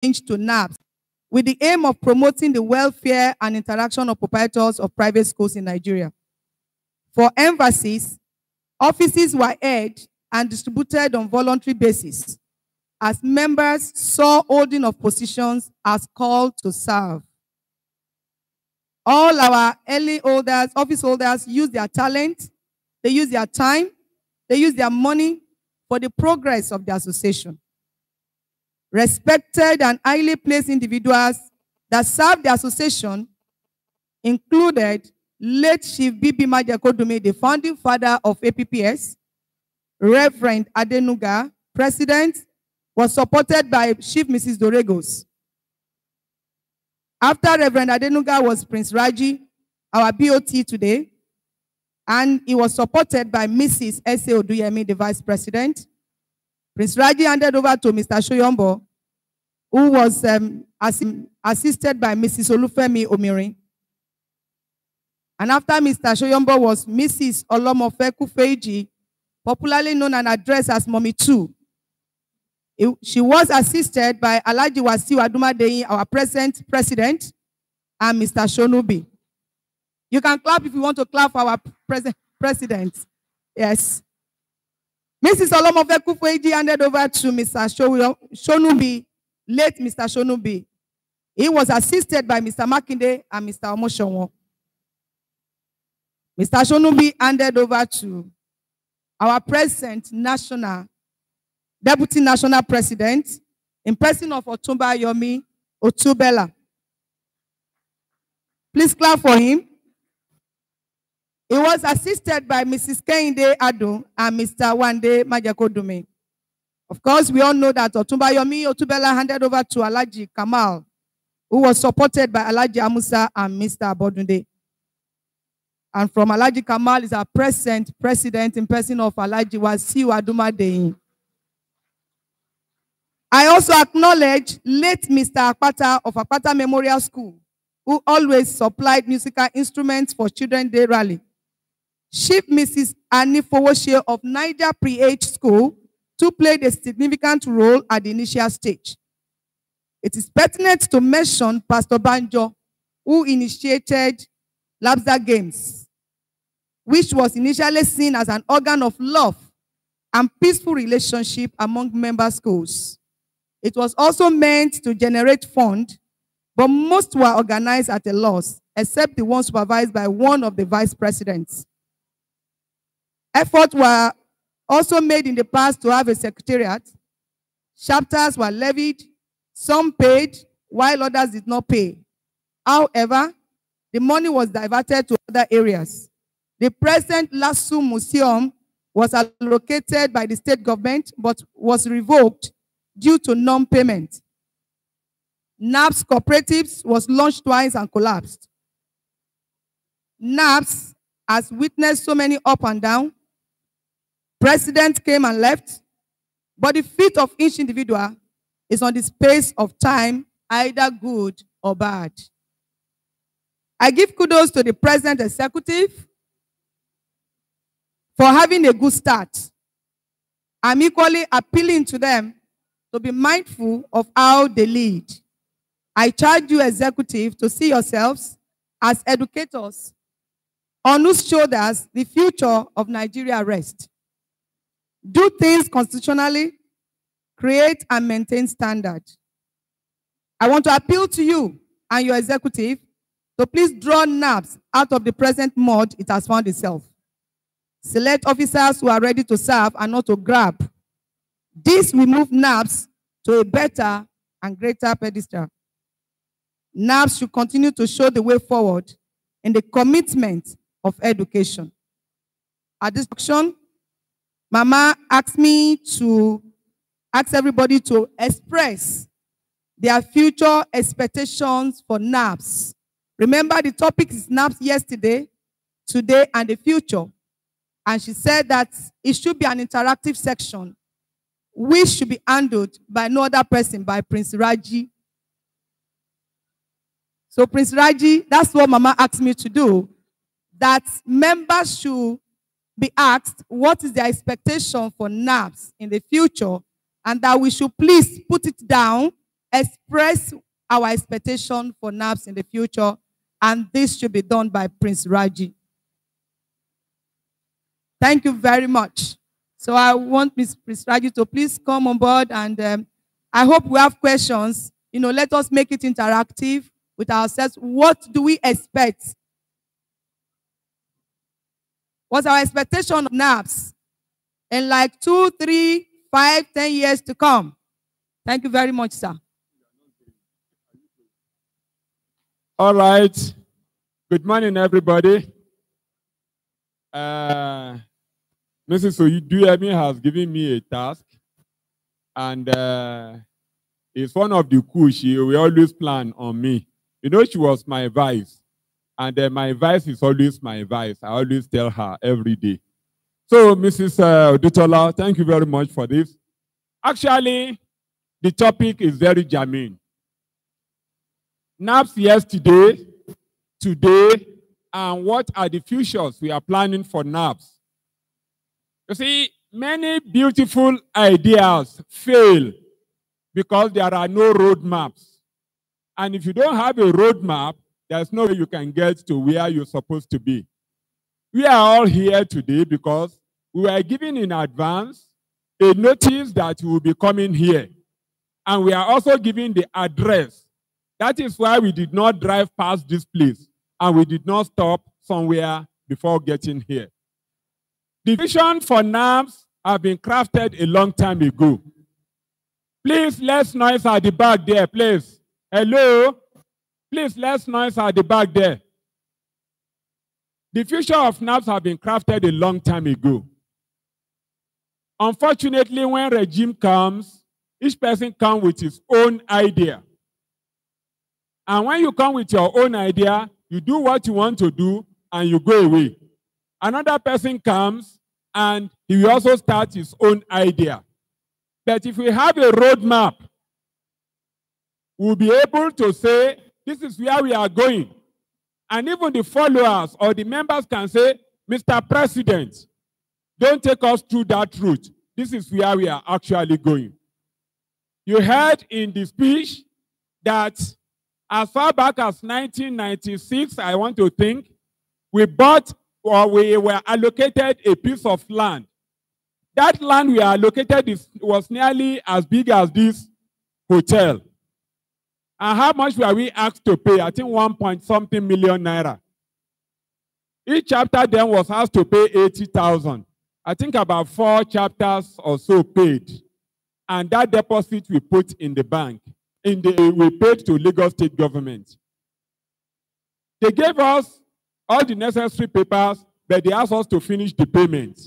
change to NABS with the aim of promoting the welfare and interaction of proprietors of private schools in Nigeria. For emphasis, offices were aired and distributed on voluntary basis as members saw holding of positions as called to serve. All our early holders, office holders, use their talent, they use their time, they use their money for the progress of the association. Respected and highly placed individuals that served the association included late Chief B.B. Majekodunmi, the founding father of APPS, Reverend Adenuga, President, was supported by Chief Mrs. Doregos. After Reverend Adenuga was Prince Raji, our BOT today, and he was supported by Mrs. S.A. Oduyemi, the Vice President. Prince Raji handed over to Mr. Shoyombo, who was assisted by Mrs. Olufemi Omiri. And after Mr. Shoyombo was Mrs. Olomofe Kufeiji, popularly known and addressed as Mommy 2. She was assisted by Alhaji Wasiu Adumadeyin, our present president, and Mr. Shonubi. You can clap if you want to clap for our president. Yes. Mrs. Olomofe Kufeiji handed over to Mr. Shonubi, late Mr. Shonubi. He was assisted by Mr. Makinde and Mr. Omoshonwo. Mr. Shonubi handed over to our present Deputy National President, in person of Otumba Yomi Otubela. Please clap for him. He was assisted by Mrs. Kehinde Adu and Mr. Wande Majekodunmi. Of course, we all know that Otumba Yomi Otubela handed over to Alhaji Kamal, who was supported by Alhaji Amusa and Mr. Abodunde. And from Alhaji Kamal is our present president in person of Alhaji Wasiu Adumadeyin. I also acknowledge late Mr. Akpata of Akpata Memorial School, who always supplied musical instruments for Children's Day Rally. Chief Mrs. Annie Fowoshe of Niger Pre-H School to play a significant role at the initial stage. It is pertinent to mention Pastor Banjo, who initiated Labza Games, which was initially seen as an organ of love and peaceful relationship among member schools. It was also meant to generate funds, but most were organized at a loss, except the ones supervised by one of the vice presidents. Efforts were also made in the past to have a secretariat. Chapters were levied, some paid, while others did not pay. However, the money was diverted to other areas. The present Lasu Museum was allocated by the state government, but was revoked due to non-payment. NABS Cooperatives was launched twice and collapsed. NABS has witnessed so many up and down. President came and left, but the feet of each individual is on the space of time, either good or bad. I give kudos to the present executive for having a good start. I'm equally appealing to them to be mindful of how they lead. I charge you, executive, to see yourselves as educators on whose shoulders the future of Nigeria rests. Do things constitutionally, create and maintain standards. I want to appeal to you and your executive to please draw NABS out of the present mud it has found itself. Select officers who are ready to serve and not to grab. This will move NABS to a better and greater pedestal. NABS should continue to show the way forward in the commitment of education. At this auction, Mama asked me to ask everybody to express their future expectations for NABS. Remember, the topic is NABS yesterday, today, and the future. And she said that it should be an interactive section, which should be handled by no other person, by Prince Raji. So Prince Raji, that's what Mama asked me to do, that members should be asked what is their expectation for NABS in the future, and that we should please put it down express our expectation for NAPS in the future, and this should be done by Prince Raji. Thank you very much. So I want Prince Raji to please come on board, and I hope we have questions. Let us make it interactive with ourselves. What do we expect? What's our expectation of NAPS in like 2, 3, 5, 10 years to come? Thank you very much, sir. All right. Good morning, everybody. Mrs. Oyuduyemi has given me a task, and it's one of the cool. She will always plan on me. She was my vice, and my vice is always my vice. I always tell her every day. So, Mrs. Odutola, thank you very much for this. Actually, the topic is very germane. NAPS yesterday, today, and what are the futures we are planning for NAPS? You see, many beautiful ideas fail because there are no roadmaps. And if you don't have a roadmap, there's no way you can get to where you're supposed to be. We are all here today because we were given in advance a notice that we will be coming here. And we are also given the address. That is why we did not drive past this place and we did not stop somewhere before getting here. The vision for NAPS have been crafted a long time ago. Please, less noise at the back there, please. Hello? Please, less noise at the back there. The future of NAPS have been crafted a long time ago. Unfortunately, when regime comes, each person comes with his own idea. And when you come with your own idea, you do what you want to do and you go away. Another person comes and he will also start his own idea. But if we have a roadmap, we'll be able to say, this is where we are going. And even the followers or the members can say, Mr. President, don't take us through that route. This is where we are actually going. You heard in the speech that as far back as 1996, I want to think, we bought or we were allocated a piece of land. That land we allocated was nearly as big as this hotel. And how much were we asked to pay? I think 1.something million naira. Each chapter then was asked to pay 80,000. I think about 4 chapters or so paid. And that deposit we put in the bank. We paid to Lagos State government. They gave us all the necessary papers, but they asked us to finish the payment.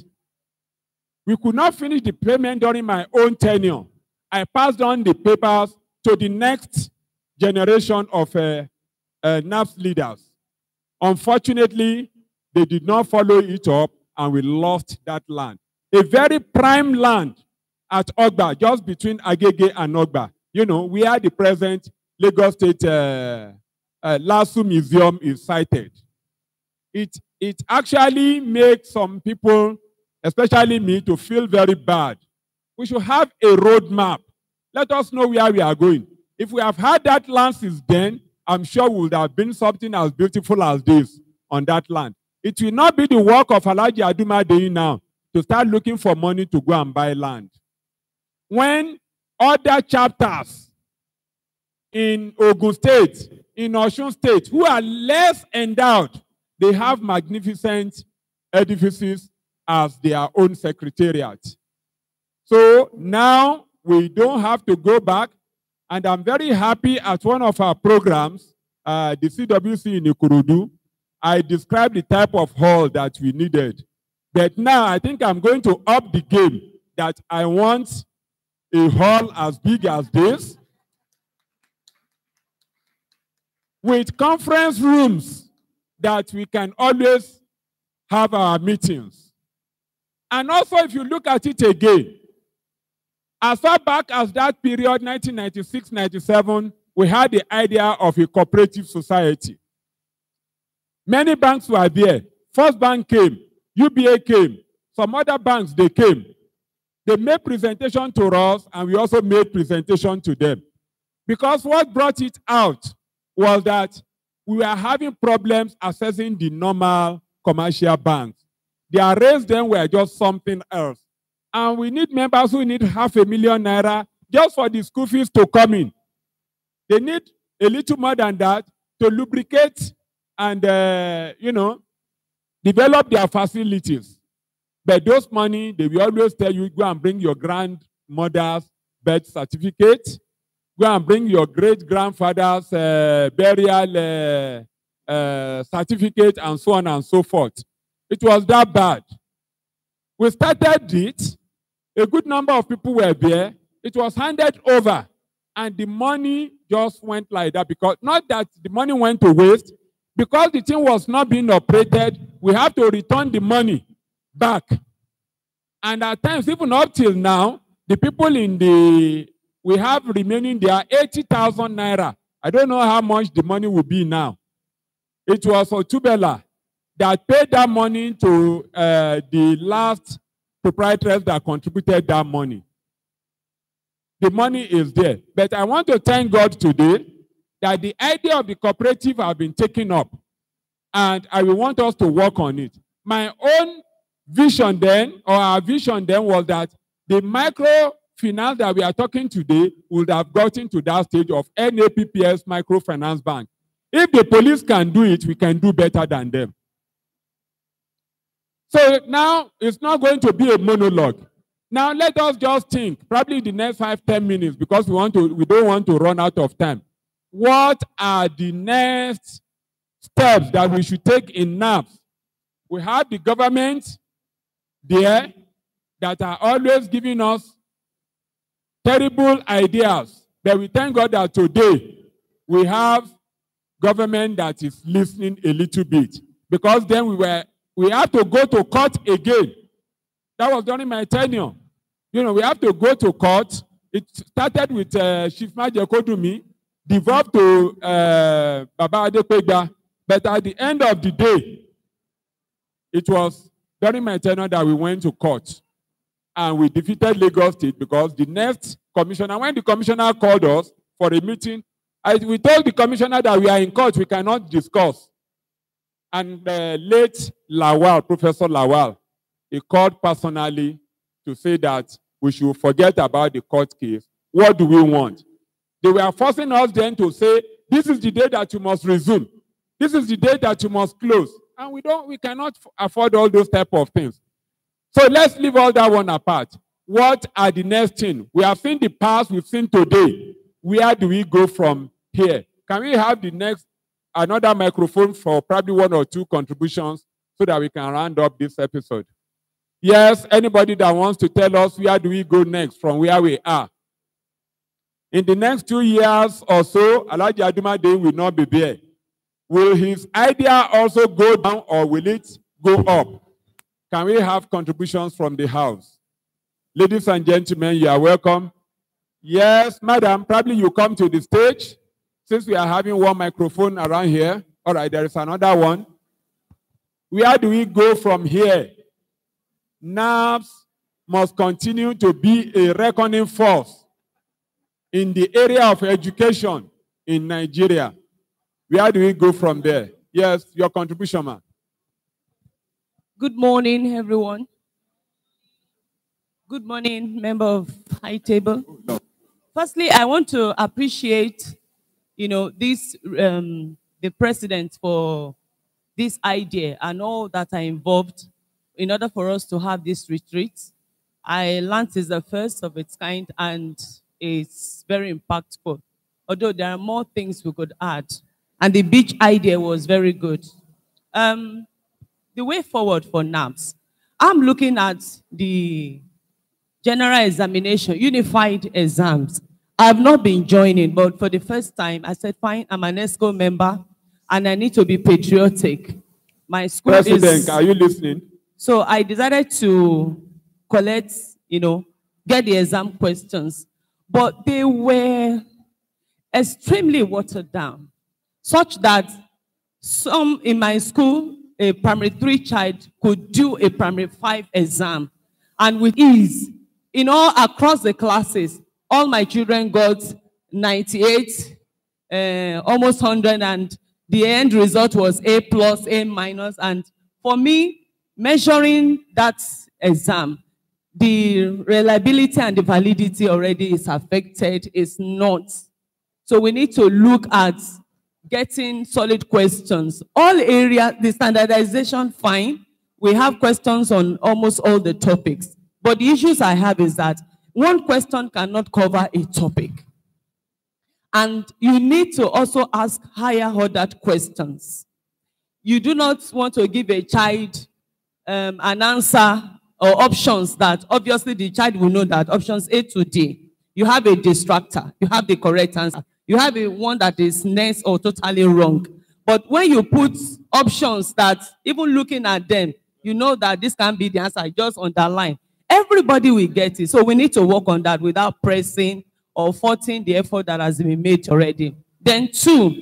We could not finish the payment during my own tenure. I passed on the papers to the next generation of NAPS leaders. Unfortunately, they did not follow it up and we lost that land. A very prime land at Ogba, just between Agege and Ogba. Where the present Lagos State LASU Museum is sited. It actually makes some people, especially me, to feel very bad. We should have a roadmap. Let us know where we are going. If we have had that land since then, I'm sure we would have been something as beautiful as this on that land. It will not be the work of Alhaji Adumadeyi now to start looking for money to go and buy land. When other chapters in Ogun State, in Osun State, who are less endowed, they have magnificent edifices as their own secretariat. So now we don't have to go back. And I'm very happy at one of our programs, the CWC in Ikorodu, I described the type of hall that we needed. But now I think I'm going to up the game that I want a hall as big as this with conference rooms that we can always have our meetings. And also, if you look at it again, as far back as that period, 1996-97, we had the idea of a cooperative society. Many banks were there. First Bank came, UBA came, some other banks, they came. They made presentation to us, and we also made presentation to them. Because what brought it out was that we were having problems accessing the normal commercial banks. Their rates then were just something else. And we need members who need ₦500,000 just for the school fees to come in. They need a little more than that to lubricate and, develop their facilities. But those money, they will always tell you, go and bring your grandmother's birth certificate, go and bring your great-grandfather's burial certificate, and so on and so forth. It was that bad. We started it. A good number of people were there. It was handed over. And the money just went like that, because not that the money went to waste, because the thing was not being operated, we have to return the money back. And at times, even up till now, the people we have remaining there 80,000 naira. I don't know how much the money will be now. It was Otubela that paid that money to the last proprietors that contributed that money. The money is there. But I want to thank God today that the idea of the cooperative has been taken up. And I will want us to work on it. My own vision then, or our vision then, was that the microfinance that we are talking today would have gotten to that stage of NAPPS Microfinance Bank. If the police can do it, we can do better than them. So now it's not going to be a monologue. Now let us just think, probably the next 5-10 minutes, because we don't want to run out of time. What are the next steps that we should take in NAPS? We have the government there that are always giving us terrible ideas. But we thank God that today we have government that is listening a little bit. Because then we have to go to court again. That was during my tenure. We have to go to court. It started with Chief Maje Kodumi, devolved to Baba Adekwegba. But at the end of the day, it was during my tenure that we went to court. And we defeated Lagos State, because the next commissioner, when the commissioner called us for a meeting, we told the commissioner that we are in court, we cannot discuss. And late Lawal, Professor Lawal, he called personally to say that we should forget about the court case. What do we want? They were forcing us then to say, this is the day that you must resume. This is the day that you must close. And we cannot afford all those type of things. So let's leave all that one apart. What are the next things? We have seen the past, we've seen today. Where do we go from here? Can we have another microphone for probably 1 or 2 contributions so that we can round up this episode? Yes, anybody that wants to tell us where do we go next from where we are? In the next 2 years or so, Alhaji Adumade will not be there. Will his idea also go down, or will it go up? Can we have contributions from the house? Ladies and gentlemen, you are welcome. Yes, madam, probably you come to the stage. Since we are having one microphone around here. All right, there is another one. Where do we go from here? NAPS must continue to be a reckoning force in the area of education in Nigeria. Where do we go from there? Yes, your contribution, ma'am. Good morning, everyone. Good morning, member of High Table. Firstly, I want to appreciate, the president for this idea and all that are involved in order for us to have this retreat. I learned it's the first of its kind, and it's very impactful. Although there are more things we could add. And the beach idea was very good. The way forward for NAPS, I'm looking at the general examination, unified exams. I've not been joining, but for the first time, I said, fine, I'm an ESCO member, and I need to be patriotic. My school President, are you listening? So I decided to collect, get the exam questions. But they were extremely watered down, such that some in my school, a primary 3 child could do a primary 5 exam. And with ease, across the classes, all my children got 98, almost 100, and the end result was A plus, A minus. And for me, measuring that exam, the reliability and the validity already is affected, is not. So we need to look at getting solid questions. All areas, the standardization, fine. We have questions on almost all the topics. But the issues I have is that one question cannot cover a topic. And you need to also ask higher ordered questions. You do not want to give a child an answer or options that obviously the child will know that options A to D. You have a distractor. You have the correct answer. You have a one that is next or totally wrong. But when you put options that even looking at them, you know that this can be the answer, just underline. Everybody will get it. So we need to work on that without pressing or faulting the effort that has been made already. Then 2,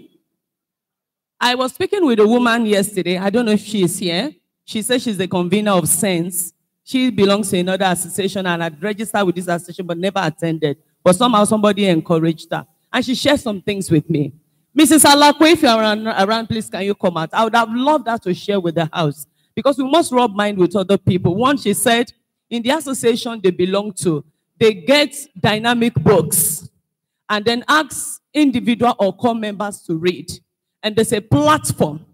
I was speaking with a woman yesterday. I don't know if she is here. She says she's the convener of SENSE. She belongs to another association and had registered with this association but never attended. But somehow somebody encouraged her. And she shared some things with me. Mrs. Alakwe, if you're around, please can you come out? I would have loved that to share with the house. Because we must rub mind with other people. One, she said, in the association they belong to, they get dynamic books and then ask individual or core members to read. And there's a platform.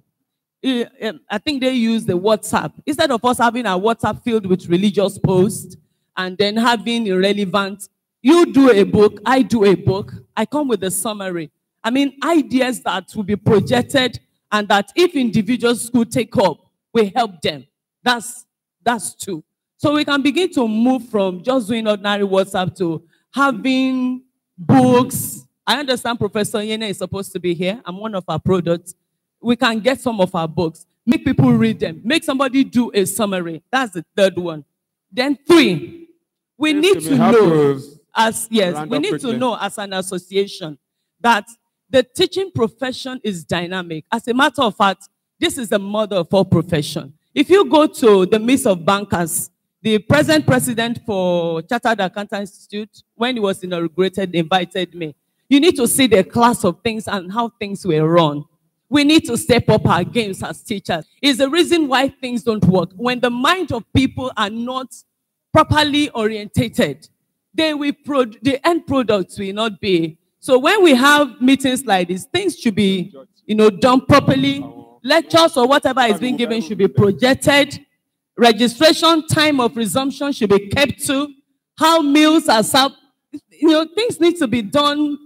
I think they use the WhatsApp. Instead of us having our WhatsApp filled with religious posts and then having irrelevant, you do a book, I do a book, I come with a summary. I mean, ideas that will be projected and that if individuals could take up, we help them. That's 2. So we can begin to move from just doing ordinary WhatsApp to having books. I understand Professor Yene is supposed to be here. I'm one of our products. We can get some of our books, make people read them, make somebody do a summary. That's the 3rd one. Then 3, we need to know as an association that the teaching profession is dynamic. As a matter of fact, this is the mother of all profession. If you go to the Midst of Bankers, the present president for Chartered Accountant Institute, when he was inaugurated, invited me. You need to see the class of things and how things were run. We need to step up our games as teachers. It's the reason why things don't work. When the mind of people are not properly orientated, the end products will not be. So when we have meetings like this, things should be, done properly. Lectures or whatever is being given should be projected. Registration time of resumption should be kept to. How meals are served. Things need to be done.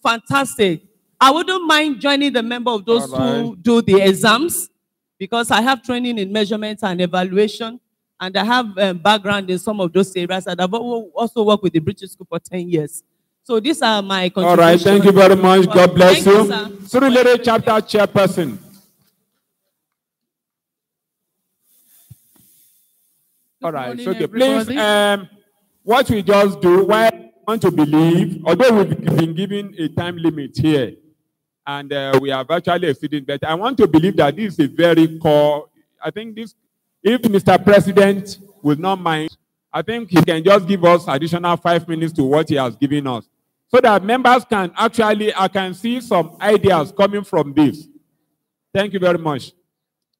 Fantastic. I wouldn't mind joining the member of those who do the exams because I have training in measurement and evaluation, and I have background in some of those areas, and I've also worked with the British School for 10 years. So these are my contributions. All right, thank you very much. God bless you. Surulere chapter chairperson. All right, so okay, please, what we just do, why I want to believe, although we've been given a time limit here, and we have actually exceeded, but I want to believe that this is a very core, I think this, if Mr. President will not mind, I think he can just give us additional 5 minutes to what he has given us. So that members can actually, I can see some ideas coming from this. Thank you very much.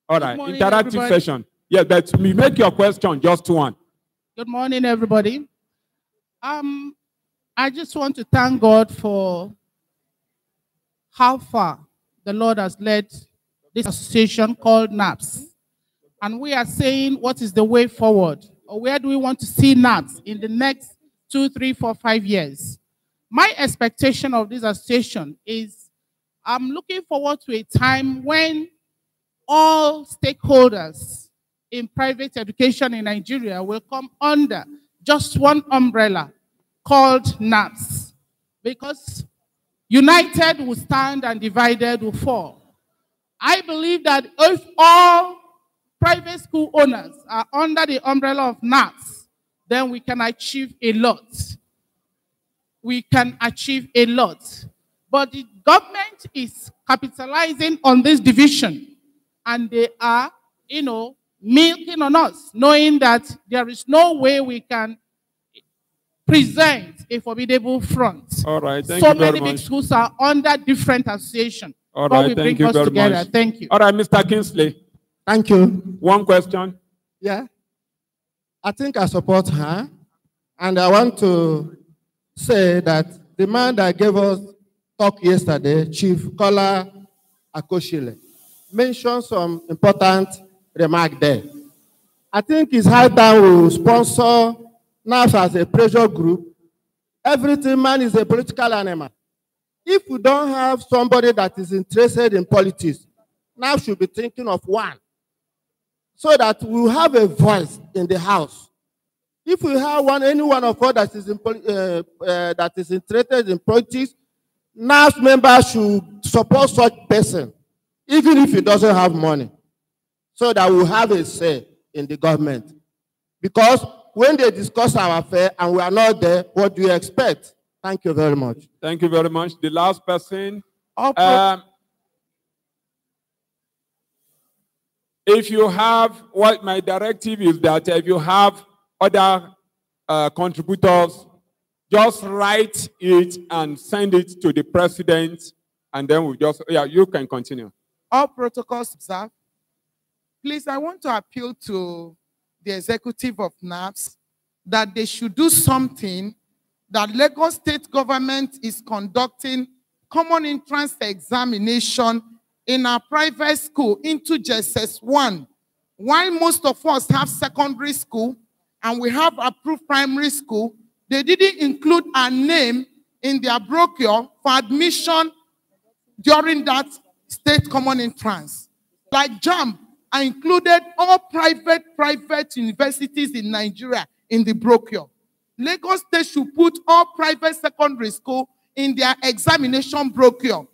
All right, interactive session. Yeah, but make your question just one. Good morning, everybody. I just want to thank God for how far the Lord has led this association called NAPS. And we are saying, what is the way forward? Or where do we want to see NAPS in the next 2, 3, 4, 5 years? My expectation of this association is I'm looking forward to a time when all stakeholders in private education in Nigeria will come under just one umbrella called NAPS. Because united will stand and divided will fall. I believe that if all private school owners are under the umbrella of NAPS, then we can achieve a lot. We can achieve a lot. But the government is capitalizing on this division, and they are, milking on us, knowing that there is no way we can present a formidable front. All right, thank So you very many big much. schools are under different associations. All God right, will thank bring you us very together. much. Thank you. All right, Mr. Kingsley, Thank you. one question. Yeah. I think I support her. And I want to say that the man that gave us talk yesterday, Chief Kola Akoshile, mentioned some important remark there. I think it's high time we sponsor NAF as a pressure group. Everything man is a political animal. If we don't have somebody that is interested in politics, NAF should be thinking of one, so that we will have a voice in the house. If we have any one of us that is interested in politics, NAF members should support such person, even if he doesn't have money, so that we have a say in the government. Because when they discuss our affair and we are not there, what do you expect? Thank you very much. Thank you very much. The last person. If you have, what my directive is that if you have other contributors, just write it and send it to the president, and then we just, yeah, you can continue. All protocols observed. Please, I want to appeal to the executive of NAFS that they should do something, that Lagos state government is conducting common entrance examination in our private school into JSS1. While most of us have secondary school and we have approved primary school, they didn't include our name in their brochure for admission during that state common entrance. Like JAMB, I included all private universities in Nigeria in the brochure. Lagos State should put all private secondary school in their examination brochure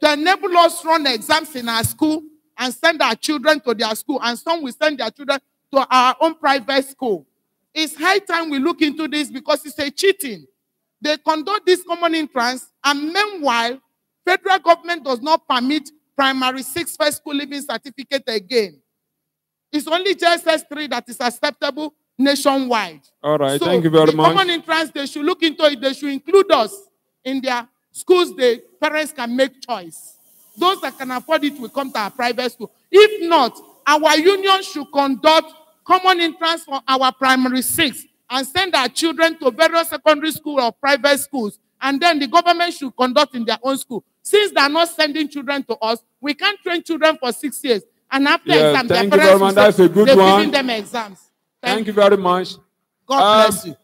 to enable us run exams in our school and send our children to their school, and some will send their children to our own private school. It's high time we look into this because it's a cheating. They conduct this common entrance, and meanwhile, federal government does not permit primary 6 first school living certificate again. It's only JSS3 that is acceptable nationwide. All right, so thank you very much. The common entrance, they should look into it. They should include us in their schools. The parents can make choice. Those that can afford it will come to our private school. If not, our union should conduct common entrance for our primary 6 and send our children to various secondary schools or private schools. And then the government should conduct in their own school. Since they are not sending children to us, we can't train children for 6 years. And after exams, their parents will That's a good they're one. giving them exams. Thank you very much. God bless you.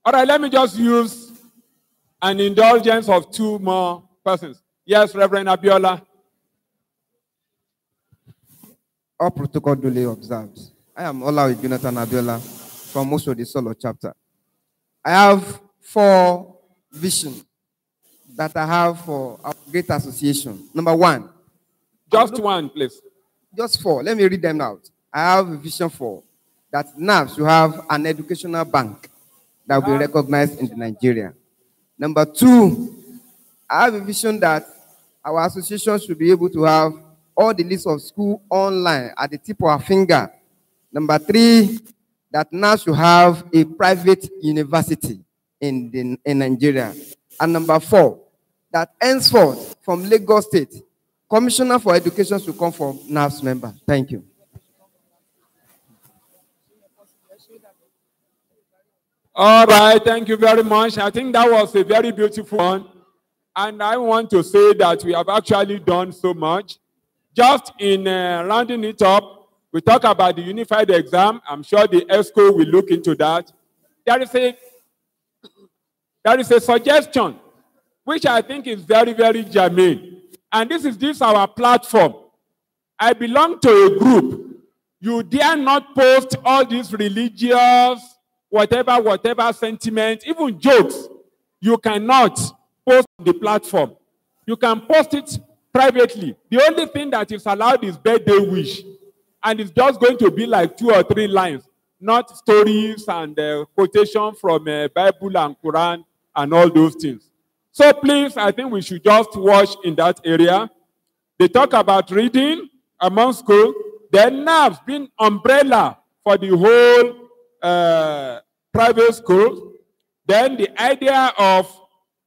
All right, let me just use an indulgence of 2 more persons. Yes, Reverend Abiola. All protocol duly observed. I am Ola Jonathan Abiola from Moso the Solo chapter. I have 4 visions that I have for our great association. Number 1. Just one, please. Just 4. Let me read them out. I have a vision for that NAFS should have an educational bank that will be recognized in Nigeria. Number 2, I have a vision that our association should be able to have all the lists of school online at the tip of our finger. Number 3, that NAFS should have a private university in Nigeria. And number 4, that henceforth from Lagos State, Commissioner for Education should come from NAFS member. Thank you. All right, thank you very much. I think that was a very beautiful one. And I want to say that we have actually done so much. Just in rounding it up, we talk about the unified exam. I'm sure the ESCO will look into that. There is a suggestion, which I think is very, very germane. And this is our platform. I belong to a group. You dare not post all these religious, whatever sentiment, even jokes. You cannot post on the platform. You can post it privately. The only thing that is allowed is birthday wish. And it's just going to be like 2 or 3 lines, not stories and quotation from Bible and Quran and all those things. So please, I think we should just watch in that area. They talk about reading among school. Then NAFS being umbrella for the whole private school. Then the idea of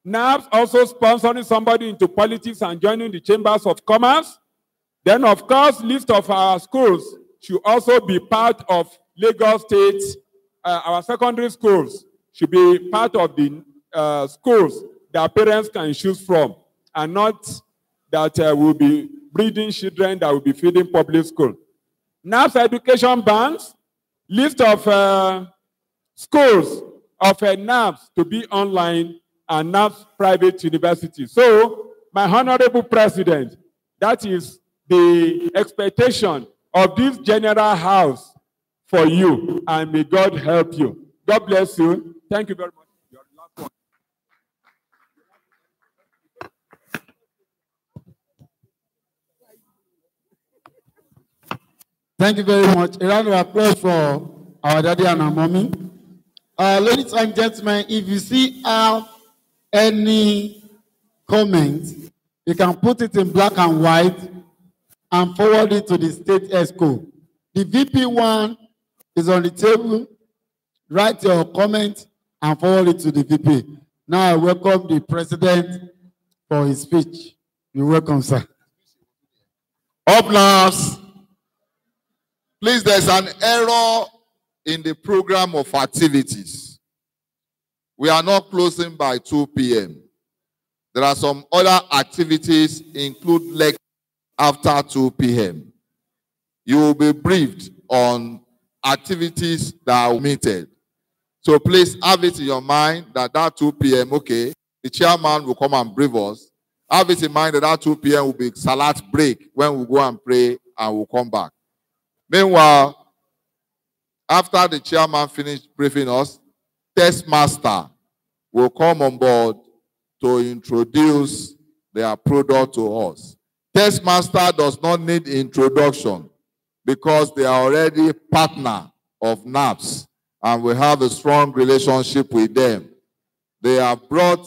NAPS also sponsoring somebody into politics and joining the chambers of commerce. Then, of course, list of our schools should also be part of Lagos State. Our secondary schools should be part of the schools that parents can choose from, and not that will be breeding children that will be feeding public school. NAPS education banks, list of schools of NAPS to be online, and NAPS private universities. So, my honorable president, that is the expectation of this general house for you, and may God help you. God bless you. Thank you very much. Your last one. Thank you very much. A round of applause for our daddy and our mommy. Ladies and gentlemen, if you see any comment, you can put it in black and white and forward it to the state ESCO. The VP one is on the table. Write your comment and forward it to the VP. Now I welcome the president for his speech. You're welcome, sir. Up NAPS. Please, there's an error in the program of activities. We are not closing by 2 p.m. There are some other activities, include lecture after 2 p.m. You will be briefed on activities that are omitted. So please have it in your mind that 2 p.m., okay, the chairman will come and brief us. Have it in mind that 2 p.m. will be salat break when we go and pray and we'll come back. Meanwhile, after the chairman finished briefing us, test master will come on board to introduce their product to us. Test master does not need introduction because they are already partner of NAPS and we have a strong relationship with them. They have brought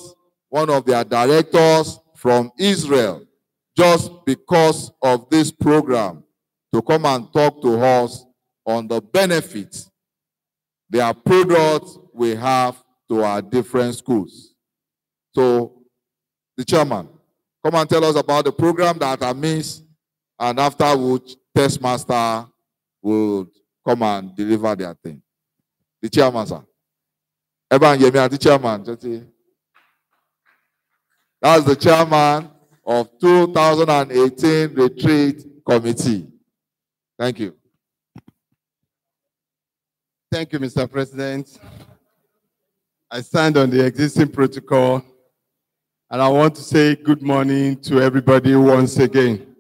one of their directors from Israel just because of this program to come and talk to us on the benefits their products we have to our different schools. So, the chairman, come and tell us about the program that I missed, and after which test master will come and deliver their thing. The chairman, sir. Everyone hear me, the chairman. That's the chairman of 2018 Retreat Committee. Thank you. Thank you, Mr. President. I stand on the existing protocol, and I want to say good morning to everybody once again.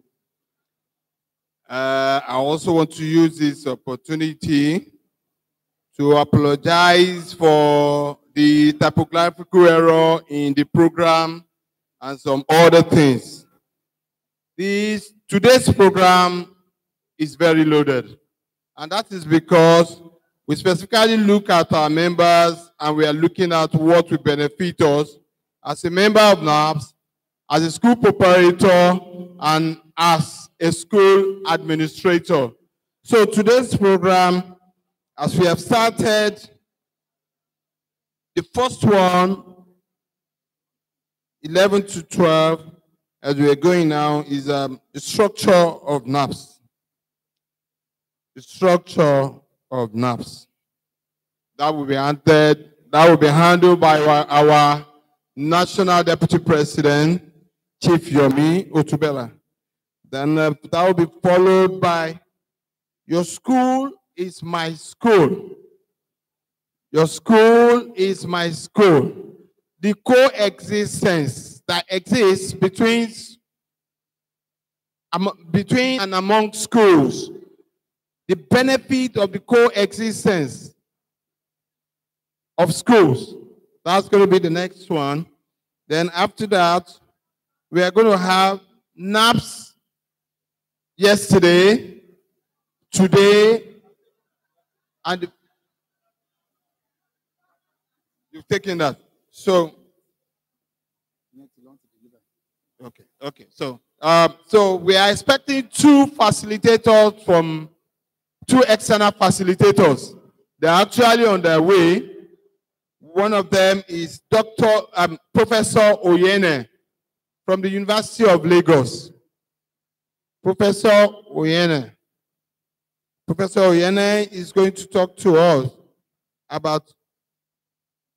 I also want to use this opportunity to apologize for the typographical error in the program and some other things. Today's program is very loaded, and that is because we specifically look at our members and we are looking at what will benefit us as a member of NAPS, as a school preparator, and as a school administrator. So today's program, as we have started, the first one, 11 to 12, as we are going now, is the structure of NAPS. The structure of NAPS. That will be handled by our National Deputy President, Chief Yomi Otubela. Then that will be followed by your school is my school. Your school is my school. The coexistence that exists between and among schools. The benefit of the coexistence of schools. That's going to be the next one. Then after that, we are going to have NAPS yesterday, today, and you've taken that. So, okay. So we are expecting two facilitators from two external facilitators. They're actually on their way. One of them is Professor Oyene from the University of Lagos. Professor Oyene. Professor Oyene is going to talk to us about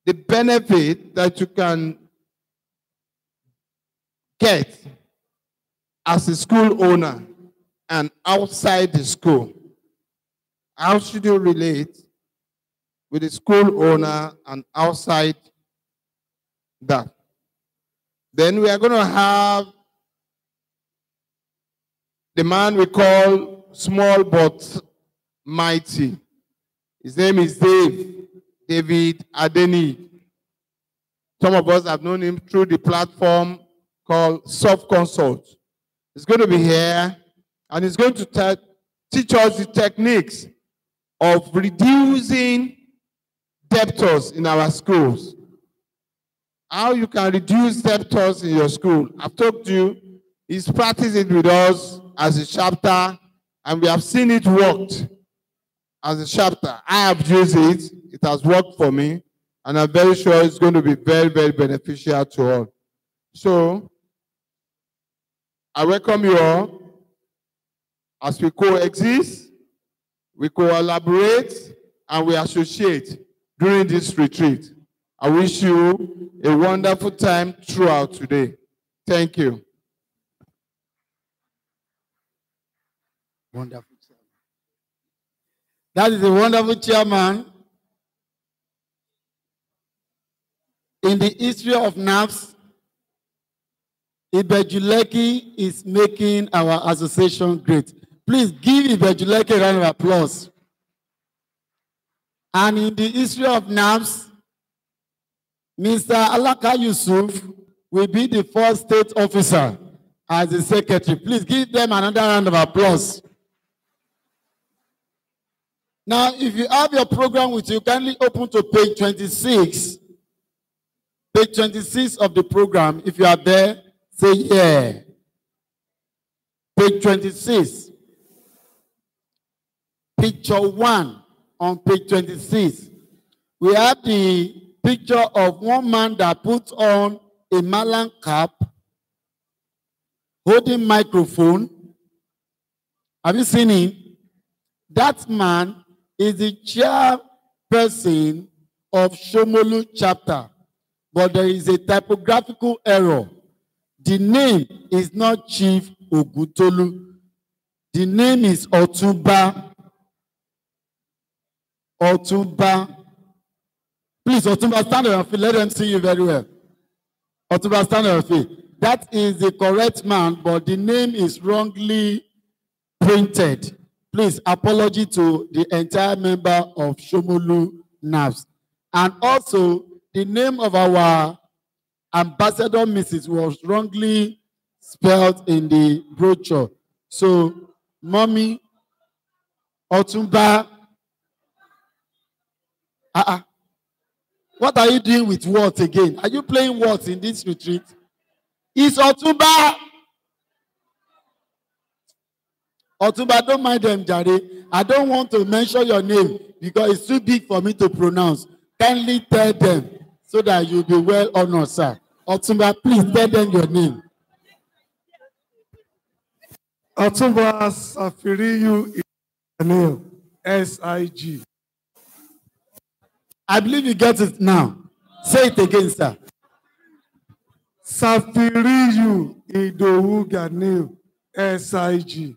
the benefit that you can get as a school owner and outside the school. How should you relate with the school owner and outside that? Then we are going to have the man we call small but mighty. His name is David Adeni. Some of us have known him through the platform called Soft Consult. He's going to be here and he's going to teach us the techniques of reducing debtors in our schools. How you can reduce debtors in your school. I've talked to you, he's practiced it with us as a chapter, and we have seen it worked as a chapter. I have used it, it has worked for me, and I'm very sure it's going to be very, very beneficial to all. So, I welcome you all as we coexist, we collaborate, and we associate during this retreat. I wish you a wonderful time throughout today. Thank you. Wonderful. That is a wonderful chairman. In the history of NAPS, Ibejuleki is making our association great. Please give Ibejuleki a round of applause. And in the history of NAPS, Mr. Alaka Yusuf will be the first state officer as the secretary. Please give them another round of applause. Now, if you have your program with you, kindly open to page 26. Page 26 of the program. If you are there, say yeah. Page 26. Picture 1 on page 26. We have the picture of one man that puts on a Malan cap, holding microphone. Have you seen him? That man is the chairperson of Shomolu chapter, but there is a typographical error. The name is not Chief Ogutolu. The name is Otumba. Otumba. Please, Otumba, stand on your feet. Let them see you very well. Otumba, stand on your feet. That is the correct man, but the name is wrongly printed. Please, apology to the entire member of Shomolu NAPS. And also, the name of our ambassador, Mrs., was wrongly spelled in the brochure. So, Mommy, Otumba, what are you doing with words again? Are you playing words in this retreat? It's Otumba. Otumba, don't mind them, Jare. I don't want to mention your name because it's too big for me to pronounce. Kindly tell them so that you'll be well honored, sir. Otumba, please tell them your name. Otumba Safiriyu Iganil, SIG. I believe you get it now. Say it again, sir. Safiriyu Idowu Ganil, SIG.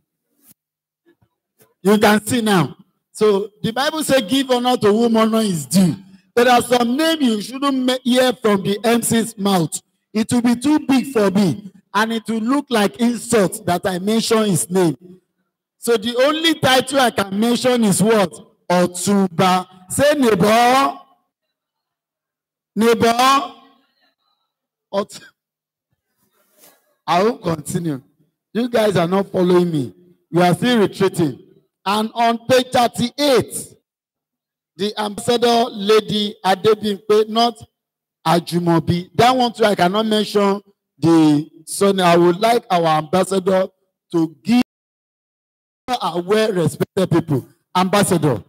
You can see now. So the Bible says, give honor to whom honor is due. There are some names you shouldn't hear from the MC's mouth. It will be too big for me. And it will look like insult that I mention his name. So the only title I can mention is what? Otumba. Say neighbor. Neighbor. I will continue. You guys are not following me. You are still retreating. And on page 38, the ambassador lady Adebimpe, not Ajumobi. That one too, I cannot mention the son. I would like our ambassador to give our well-respected people. Ambassador.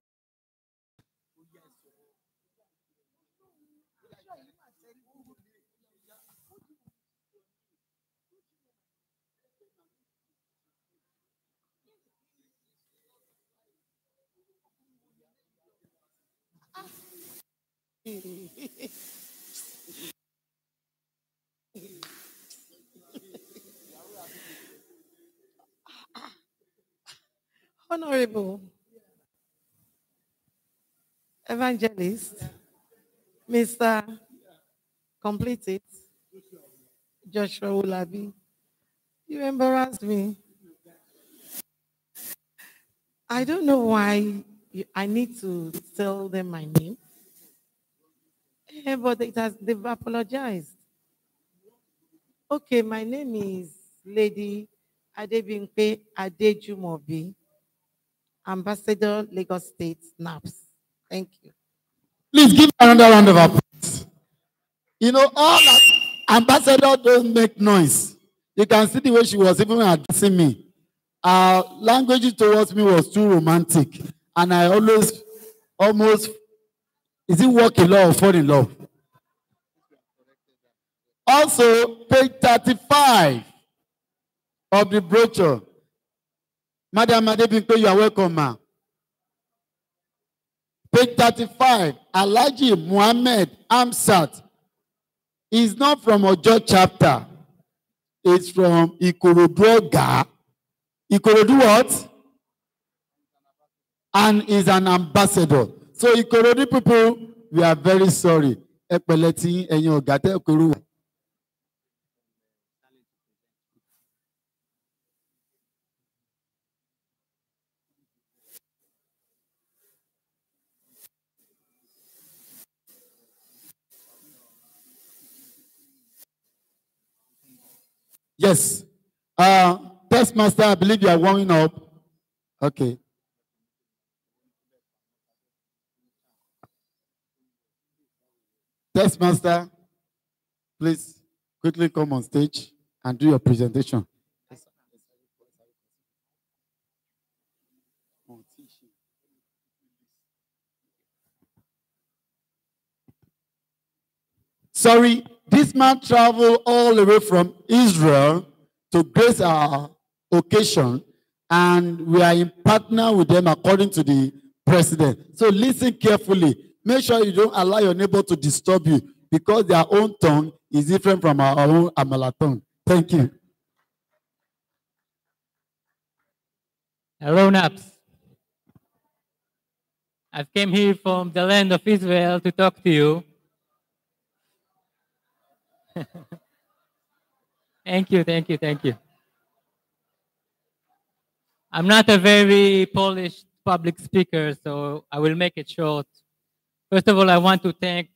Honorable Evangelist, Mr. Complete It, Joshua Ulabi, you embarrassed me. I don't know why I need to tell them my name, but they've apologized. Okay, my name is Lady Adebimpe Adejumobi, Ambassador, Lagos State, NAPS. Thank you. Please give another round of applause. You know, all that ambassador don't make noise. You can see the way she was even addressing me. Her language towards me was too romantic. And I almost, is it work in love or fall in love? Also, page 35 of the brochure. Madam Adebimpe, you are welcome, ma'am. Page 35, Alhaji Muhammad Amsat is not from Ojo chapter. It's from Ikorodu Oga. Ikorodu what? And is an ambassador. So Ikorodu people, we are very sorry. Epeleti enyo gate okuru. Yes. Test master, I believe you are warming up. Okay. Test master, please quickly come on stage and do your presentation. Sorry, this man traveled all the way from Israel to grace our occasion, and we are in partner with them according to the president. So listen carefully. Make sure you don't allow your neighbor to disturb you because their own tongue is different from our own Amala tongue. Thank you. Hello, Naps. I've came here from the land of Israel to talk to you. Thank you, thank you, thank you. I'm not a very polished public speaker, so I will make it short. First of all, I want to thank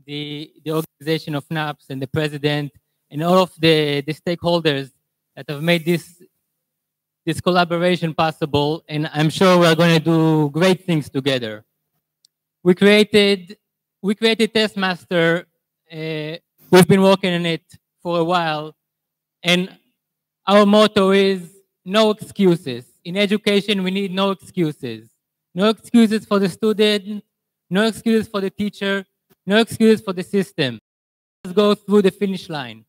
the organization of NAPS and the president and all of the stakeholders that have made this collaboration possible, and I'm sure we're going to do great things together. We created Testmaster. We've been working on it for a while, and our motto is no excuses. In education, we need no excuses. No excuses for the student, no excuses for the teacher, no excuses for the system. Let's go through the finish line.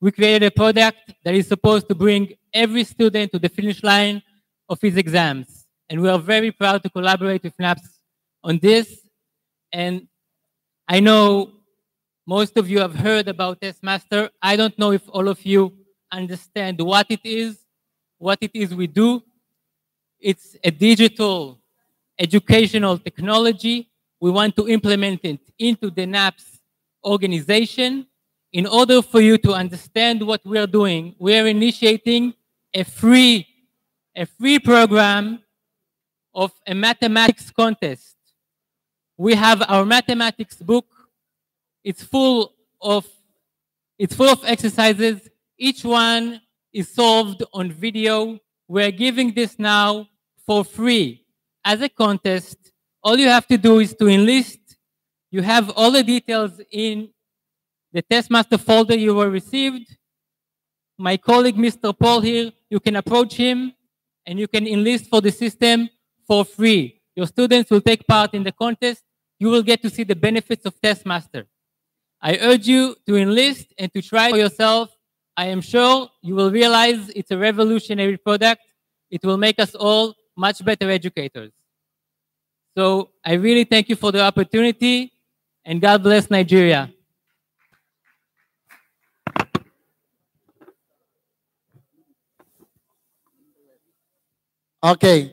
We created a product that is supposed to bring every student to the finish line of his exams. And we are very proud to collaborate with NAPS on this. And I know most of you have heard about Testmaster. I don't know if all of you understand what it is we do. It's a digital educational technology. We want to implement it into the NAPS organization. In order for you to understand what we're doing, we're initiating a free program of a mathematics contest. We have our mathematics book. It's full of exercises. Each one is solved on video. We're giving this now for free as a contest. All you have to do is to enlist. You have all the details in the Testmaster folder you were received. My colleague, Mr. Paul here, you can approach him and you can enlist for the system for free. Your students will take part in the contest. You will get to see the benefits of Testmaster. I urge you to enlist and to try for yourself. I am sure you will realize it's a revolutionary product. It will make us all much better educators. So I really thank you for the opportunity. and God bless Nigeria. Okay,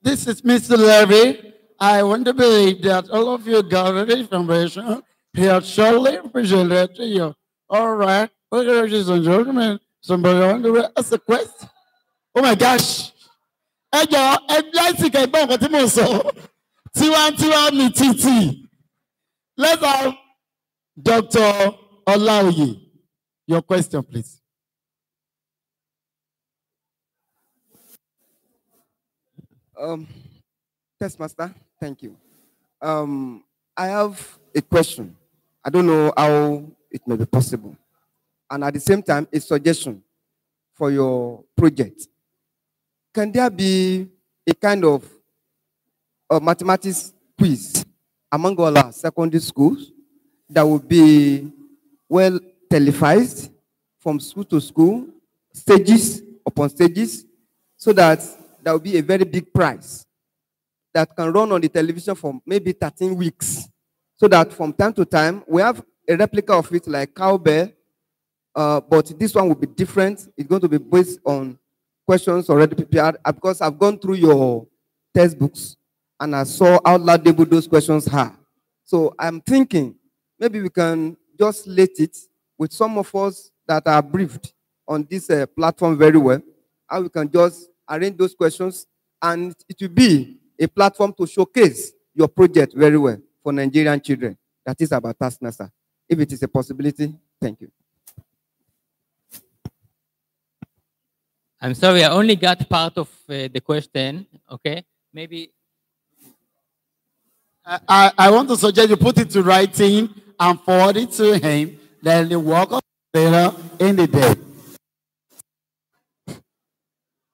this is Mr. Levy. I want to believe that all of you got the information. He has surely presented to you. All right, ladies and gentlemen, somebody want to ask a question? Oh my gosh. Ẹ jọ̀ọ́, ẹ láìsí kẹgbọ́n nǹkan tí mo sọ. Tiwantiwa mi títì. Let's have Dr. Olaoye. Your question, please. Test master, thank you. I have a question. I don't know how it may be possible. And at the same time, a suggestion for your project. Can there be a kind of mathematics quiz among all our secondary schools that will be well televised from school to school, stages upon stages, so that there will be a very big prize that can run on the television for maybe 13 weeks, so that from time to time, we have a replica of it like cowbell, but this one will be different. It's going to be based on questions already prepared, because I've gone through your textbooks and I saw how laudable those questions are. So I'm thinking maybe we can just let it with some of us that are briefed on this platform very well, and we can just arrange those questions, and it will be a platform to showcase your project very well for Nigerian children. That is about Taskmaster. If it is a possibility, thank you. I'm sorry, I only got part of the question. Okay, maybe. I want to suggest you put it to writing and forward it to him. Then the work of later in the day.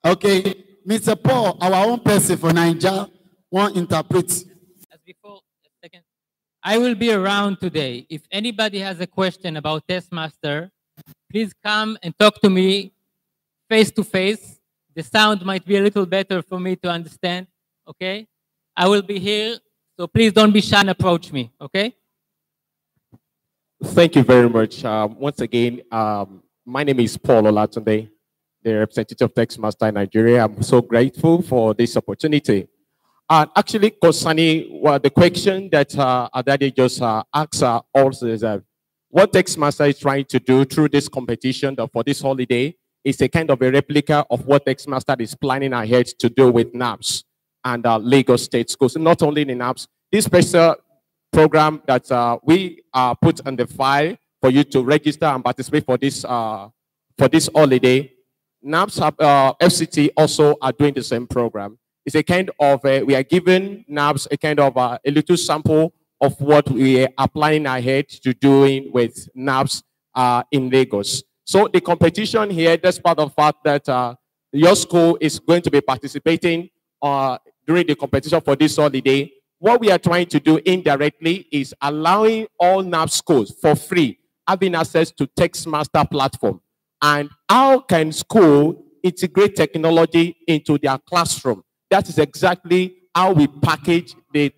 Okay, Mr. Paul, our own person for Nigeria, won't interpret. As before, a second. I will be around today. If anybody has a question about Testmaster, please come and talk to me face to face. The sound might be a little better for me to understand. Okay, I will be here. So please don't be shy and approach me, okay? Thank you very much. Once again, my name is Paul Olatunde, the representative of Testmaster in Nigeria. I'm so grateful for this opportunity. Actually, concerning the question that Adade just asked also is what Testmaster is trying to do through this competition for this holiday is a kind of a replica of what Testmaster is planning ahead to do with NAPS and Lagos State Schools. Not only in NAPS, this special program that we put on the file for you to register and participate for this holiday. NAPS, FCT also are doing the same program. It's a kind of, we are giving NAPS a kind of a little sample of what we are planning ahead to doing with NAPS in Lagos. So the competition here, that's part of the fact that your school is going to be participating during the competition for this holiday. What we are trying to do indirectly is allowing all NAPS schools for free having access to Testmaster platform. And how can school integrate technology into their classroom? That is exactly how we package the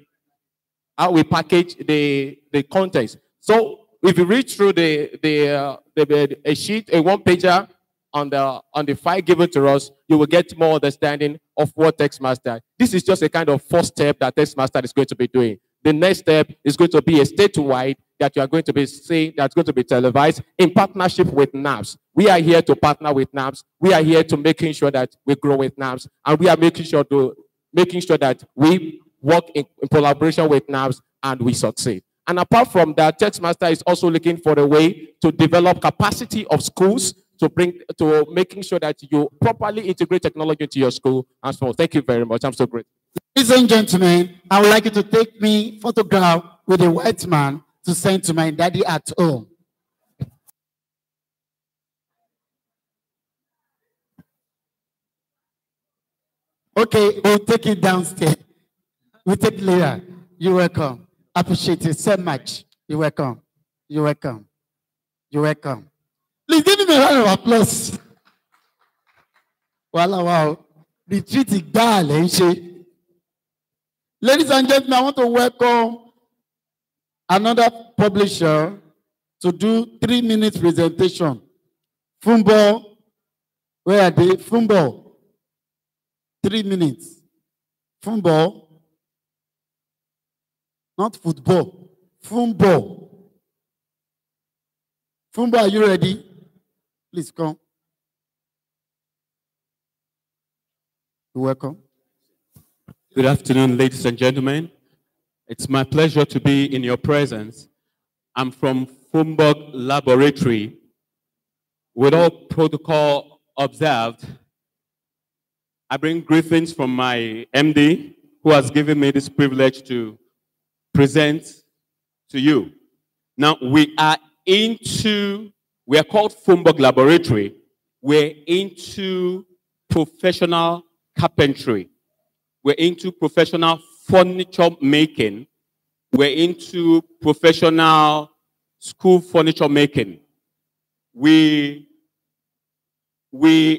contents. So if you read through a sheet, a one-pager on the file given to us, you will get more understanding of what Testmaster. This is just a kind of first step that Testmaster is going to be doing. The next step is going to be a statewide that you are going to be seeing, that's going to be televised in partnership with NAPS. We are here to partner with NAPS. We are here to making sure that we grow with NAPS, and we are making sure that we work in collaboration with NAPS and we succeed. And apart from that, Testmaster is also looking for a way to develop capacity of schools to making sure that you properly integrate technology into your school and so on. Thank you very much. I'm so grateful. Ladies and gentlemen, I would like you to take me photograph with a white man to send to my daddy at home. Okay, we'll take it downstairs. We'll take it later. You're welcome. Appreciate it so much. You're welcome. You're welcome. You're welcome. Please give me a round of applause. Wow. Retreat is darling. Ladies and gentlemen, I want to welcome another publisher to do 3-minute presentation. Fumbo, where are they? Fumbo, 3 minutes. Fumbo, not football. Fumbo. Fumbo, are you ready? Please come. You're welcome. Good afternoon, ladies and gentlemen. It's my pleasure to be in your presence. I'm from Fumbo Laboratory. With all protocol observed, I bring greetings from my MD, who has given me this privilege to present to you. Now, we are called Fumbo Laboratory. We're into professional carpentry. We're into professional furniture making. We're into professional school furniture making. We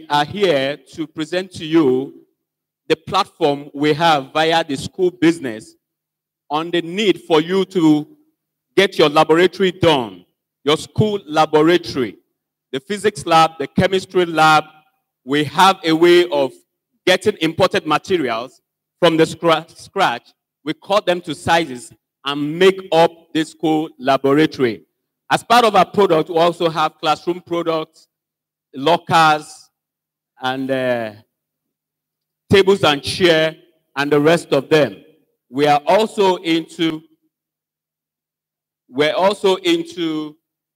are here to present to you the platform we have via the school business on the need for you to get your laboratory done, your school laboratory, the physics lab, the chemistry lab. We have a way of getting imported materials from the scratch. We cut them to sizes and make up this school laboratory. As part of our product, we also have classroom products, lockers, and tables and chairs, and the rest of them. We're also into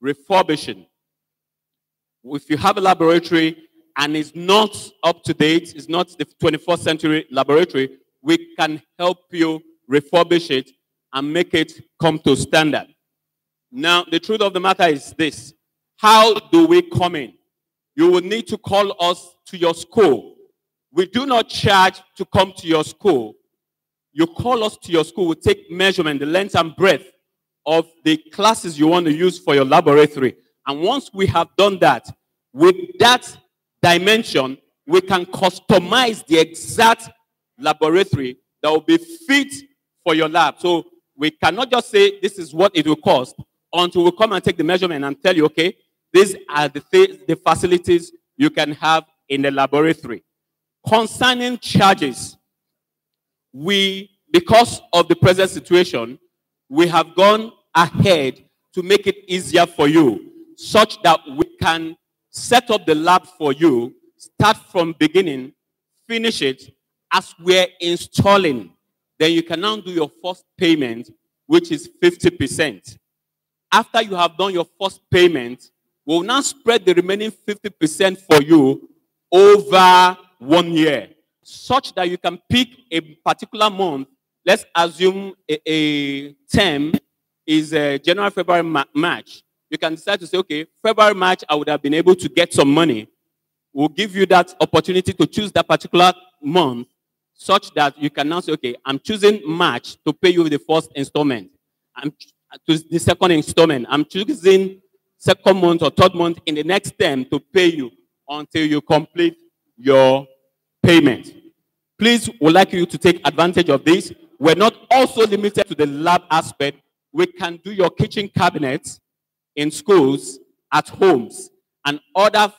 refurbishing. If you have a laboratory and it's not up to date, it's not the 21st century laboratory, we can help you refurbish it and make it come to standard. Now, the truth of the matter is this. How do we come in? You will need to call us to your school. We do not charge to come to your school. You call us to your school, we take measurement, the length and breadth of the classes you want to use for your laboratory. And once we have done that, with that dimension, we can customize the exact laboratory that will be fit for your lab. So we cannot just say this is what it will cost until we come and take the measurement and tell you, okay, these are the facilities you can have in the laboratory. Concerning charges, because of the present situation, we have gone ahead to make it easier for you, such that we can set up the lab for you, start from beginning, finish it. As we're installing, then you can now do your first payment, which is 50%. After you have done your first payment, we'll now spread the remaining 50% for you over 1 year, such that you can pick a particular month. Let's assume a term is January, February, March. You can decide to say, okay, February, March, I would have been able to get some money. We'll give you that opportunity to choose that particular month, such that you can now say, okay, I'm choosing March to pay you the first installment. I'm to the second installment. I'm choosing second month or third month in the next term to pay you until you complete your payment. Please, would like you to take advantage of this. We're not also limited to the lab aspect. We can do your kitchen cabinets in schools, at homes, and other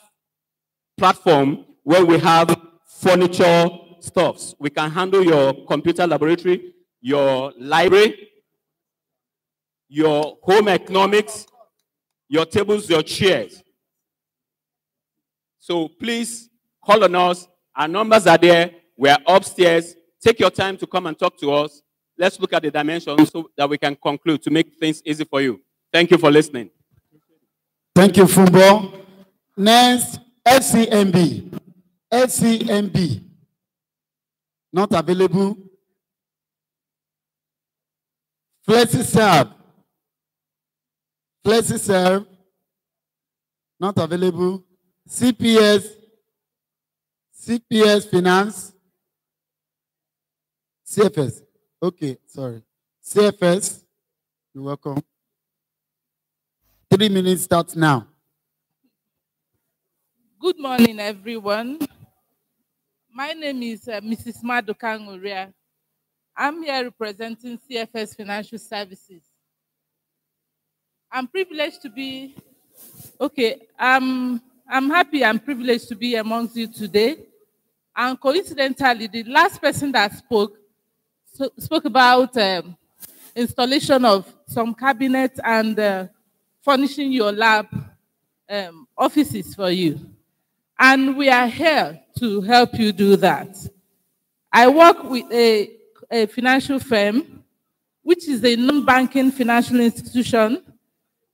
platform where we have furniture stuffs. We can handle your computer laboratory, your library, your home economics, your tables, your chairs. So please call on us. Our numbers are there. We're upstairs. Take your time to come and talk to us. Let's look at the dimensions so that we can conclude to make things easy for you. Thank you for listening. Thank you, Fumbo. Next, FCMB. FCMB. Not available. FlexiServe. FlexiServe. Not available. CPS. CPS Finance. CFS. Okay, sorry. CFS. You're welcome. 3 minutes starts now. Good morning, everyone. My name is Mrs. Maduka Nguria. I'm here representing CFS Financial Services. I'm privileged to be, I'm happy and privileged to be amongst you today. And coincidentally, the last person that spoke about installation of some cabinets and furnishing your lab offices for you. And we are here to help you do that. I work with a financial firm, which is a non-banking financial institution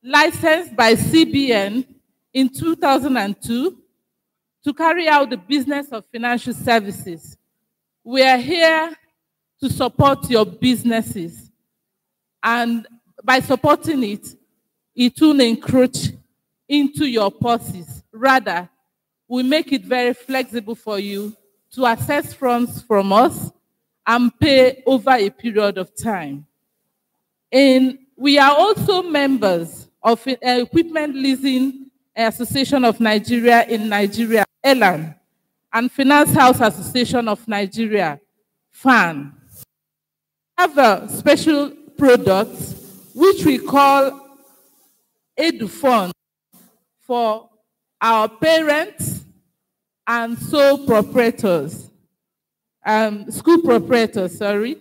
licensed by CBN in 2002 to carry out the business of financial services. We are here to support your businesses. And by supporting it, it will encroach into your purses. Rather, we make it very flexible for you to access funds from us and pay over a period of time. And we are also members of Equipment Leasing Association of Nigeria in Nigeria, ELAN, and Finance House Association of Nigeria, FAN. We have a special product which we call EduFund for our parents and sole proprietors, school proprietors, sorry.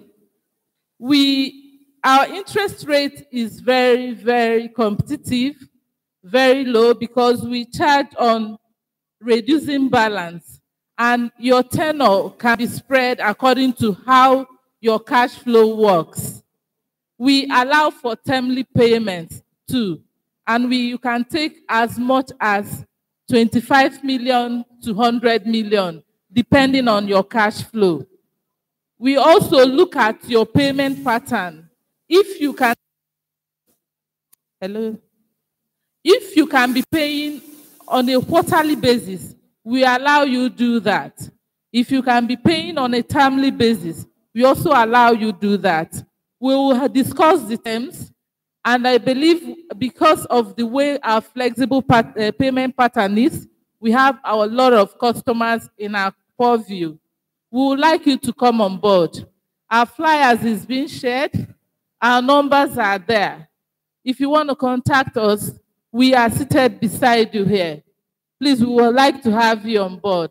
Our interest rate is very, very competitive, very low, because we charge on reducing balance, and your tenor can be spread according to how your cash flow works. We allow for timely payments too, and you can take as much as 25 million to 100 million, depending on your cash flow. We also look at your payment pattern. If you can, if you can be paying on a quarterly basis, we allow you to do that. If you can be paying on a timely basis, we also allow you to do that. We will discuss the terms, and I believe because of the way our flexible payment pattern is, we have a lot of customers in our purview. We would like you to come on board. Our flyers is being shared. Our numbers are there. If you want to contact us, we are seated beside you here. Please, we would like to have you on board.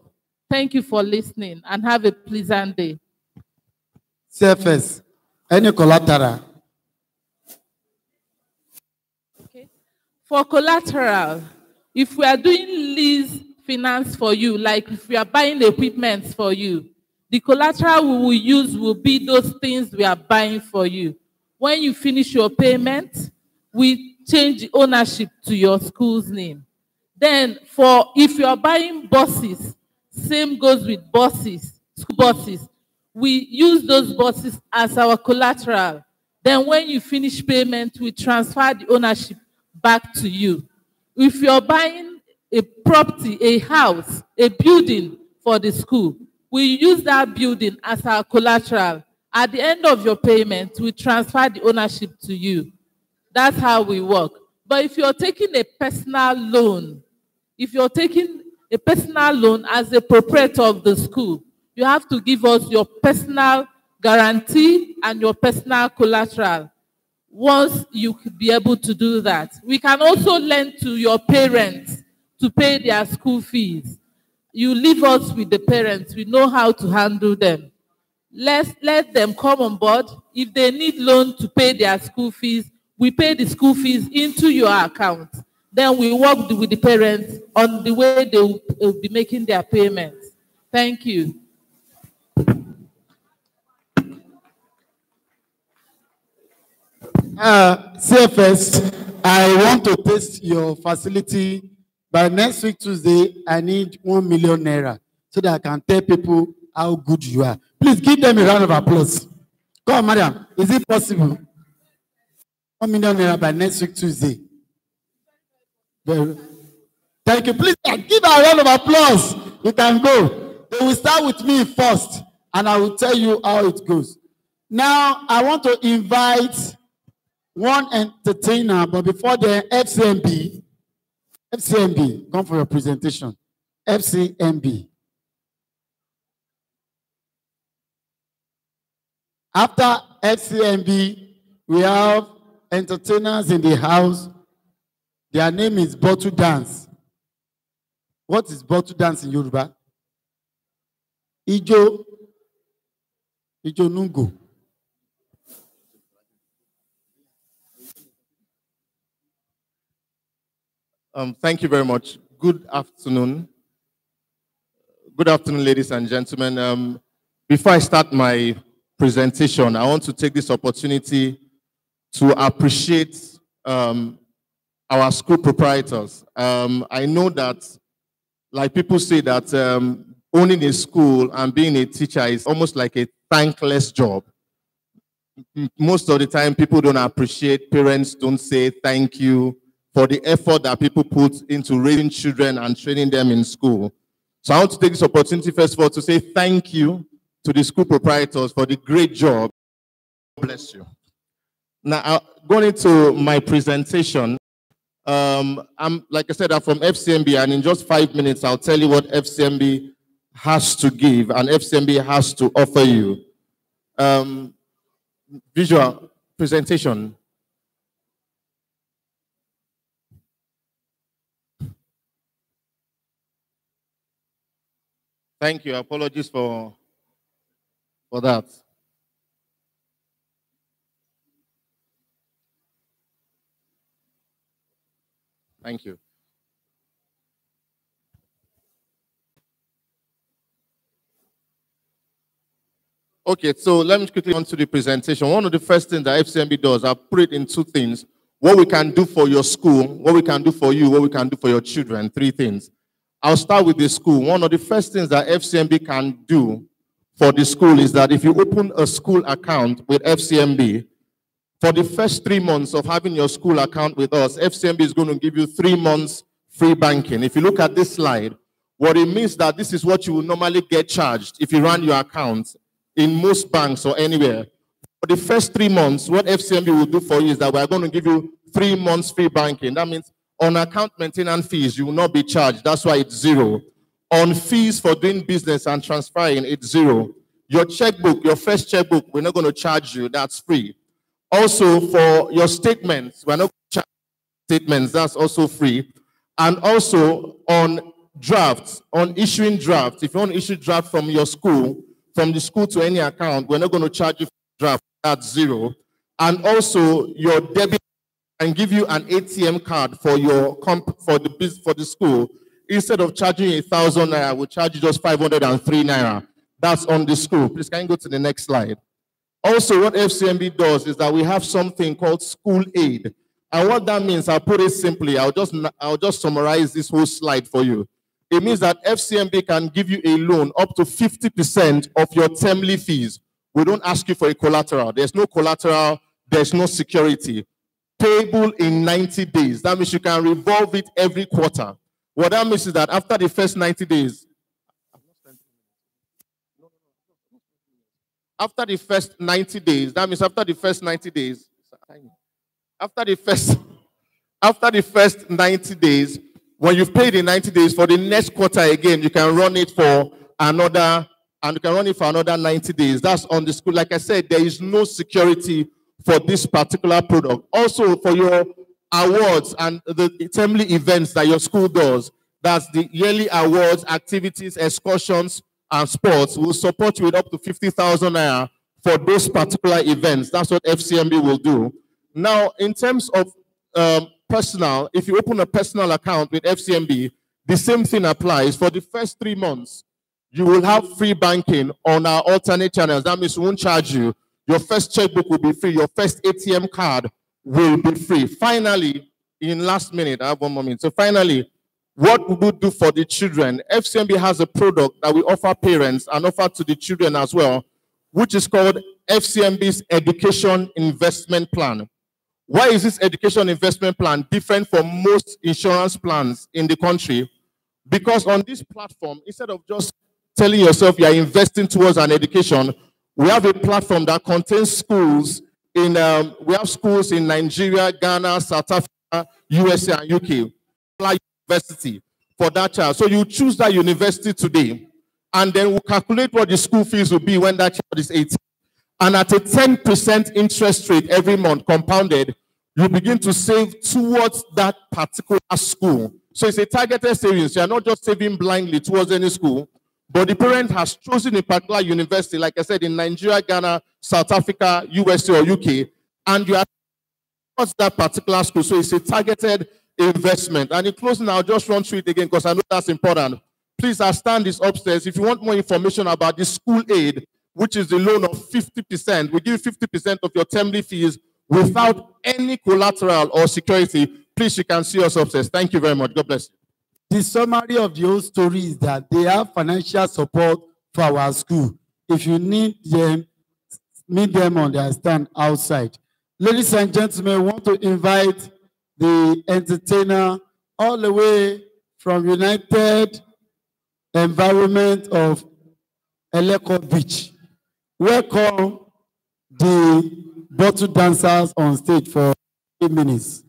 Thank you for listening, and have a pleasant day. CFS, any collateral? Okay. For collateral, if we are doing lease finance for you, like if we are buying equipment for you, the collateral we will use will be those things we are buying for you. When you finish your payment, we change the ownership to your school's name. Then, if you are buying buses, same goes with buses, school buses. We use those buses as our collateral. Then when you finish payment, we transfer the ownership back to you. If you're buying a property, a house, a building for the school, we use that building as our collateral. At the end of your payment, we transfer the ownership to you. That's how we work. But if you're taking a personal loan, as a proprietor of the school, you have to give us your personal guarantee and your personal collateral. Once you could be able to do that, we can also lend to your parents to pay their school fees. You leave us with the parents. We know how to handle them. Let them come on board. If they need loan to pay their school fees, we pay the school fees into your account. Then we work with the parents on the way they will be making their payments. Thank you. CFS, I want to test your facility. By next week, Tuesday, I need 1 million naira so that I can tell people how good you are. Please give them a round of applause. Come on, madam. Is it possible? 1 million naira by next week, Tuesday. Thank you. Please give a round of applause. You can go. They will start with me first, and I will tell you how it goes. Now, I want to invite one entertainer, but before the FCMB, come for your presentation. FCMB. After FCMB, we have entertainers in the house Their name is Bottle Dance. What is bottle dance in Yoruba? Ijo Nungo. Thank you very much. Good afternoon. Good afternoon, ladies and gentlemen. Before I start my presentation, I want to take this opportunity to appreciate our school proprietors. I know that, like people say that owning a school and being a teacher is almost like a thankless job. Most of the time, people don't appreciate, parents don't say thank you for the effort that people put into raising children and training them in school. So I want to take this opportunity, first of all, to say thank you to the school proprietors for the great job. Bless you. Now, going into my presentation, like I said, I'm from FCMB, and in just 5 minutes, I'll tell you what FCMB has to give and FCMB has to offer you. Visual presentation. Thank you. Apologies for that. Thank you. Okay, so let me quickly on to the presentation. One of the first things that FCMB does, I'll put it in two things. What we can do for your school, what we can do for you, what we can do for your children, three things. I'll start with the school. One of the first things that FCMB can do for the school is that if you open a school account with FCMB, for the first 3 months of having your school account with us, FCMB is going to give you 3 months free banking. If you look at this slide, what it means that this is what you will normally get charged if you run your account in most banks or anywhere. For the first 3 months, what FCMB will do for you is that we are going to give you 3 months free banking. That means on account maintenance fees, you will not be charged. That's why it's 0. On fees for doing business and transferring, it's 0. Your checkbook, your first checkbook, we're not going to charge you. That's free. Also, for your statements, we're not going to charge statements. That's also free. And also on drafts, on issuing drafts, if you want to issue draft from your school, from the school to any account, we're not going to charge you for draft. That's 0. And also your debit and give you an ATM card for your for the school. Instead of charging 1,000 naira, we'll charge you just 503 naira. That's on the school. Please, can you go to the next slide? Also, what FCMB does is that we have something called school aid. And what that means, I'll put it simply, I'll just summarize this whole slide for you. It means that FCMB can give you a loan up to 50% of your termly fees. We don't ask you for a collateral. There's no collateral, there's no security. Payable in 90 days. That means you can revolve it every quarter. What that means is that after the first 90 days, after the first 90 days, that means after the first 90 days, after the first 90 days, when you've paid in 90 days, for the next quarter again, you can run it for another, and you can run it for another 90 days. That's on the school. Like I said, there is no security for this particular product. Also, for your awards and the termly events that your school does, that's the yearly awards, activities, excursions, and sports, will support you with up to 50,000 naira for those particular events. That's what FCMB will do. Now, in terms of personal, if you open a personal account with FCMB, the same thing applies. For the first 3 months, you will have free banking on our alternate channels. That means we won't charge you. Your first checkbook will be free. Your first ATM card will be free. Finally, in last minute, I have 1 more minute. So finally, what we will do for the children, FCMB has a product that we offer parents and offer to the children as well, which is called FCMB's Education Investment Plan. Why is this Education Investment Plan different from most insurance plans in the country? Because on this platform, instead of just telling yourself you are investing towards an education, we have a platform that contains schools in, we have schools in Nigeria, Ghana, South Africa, USA, and UK. University for that child. So you choose that university today, and then we'll calculate what the school fees will be when that child is 18. And at a 10% interest rate every month, compounded, you begin to save towards that particular school. So it's a targeted savings. You are not just saving blindly towards any school, but the parent has chosen a particular university, like I said, in Nigeria, Ghana, South Africa, USA, or UK, and you are towards that particular school. So it's a targeted investment. And in closing, I'll just run through it again because I know that's important. Please, our stand is upstairs. If you want more information about the school aid, which is the loan of 50%, we give you 50% of your termly fees without any collateral or security. Please, you can see us upstairs. Thank you very much. God bless you. The summary of the whole story is that they have financial support for our school. If you need them, meet them on their stand outside. Ladies and gentlemen, I want to invite the entertainer all the way from United Environment of Eleko Beach. Welcome the bottle dancers on stage for 8 minutes.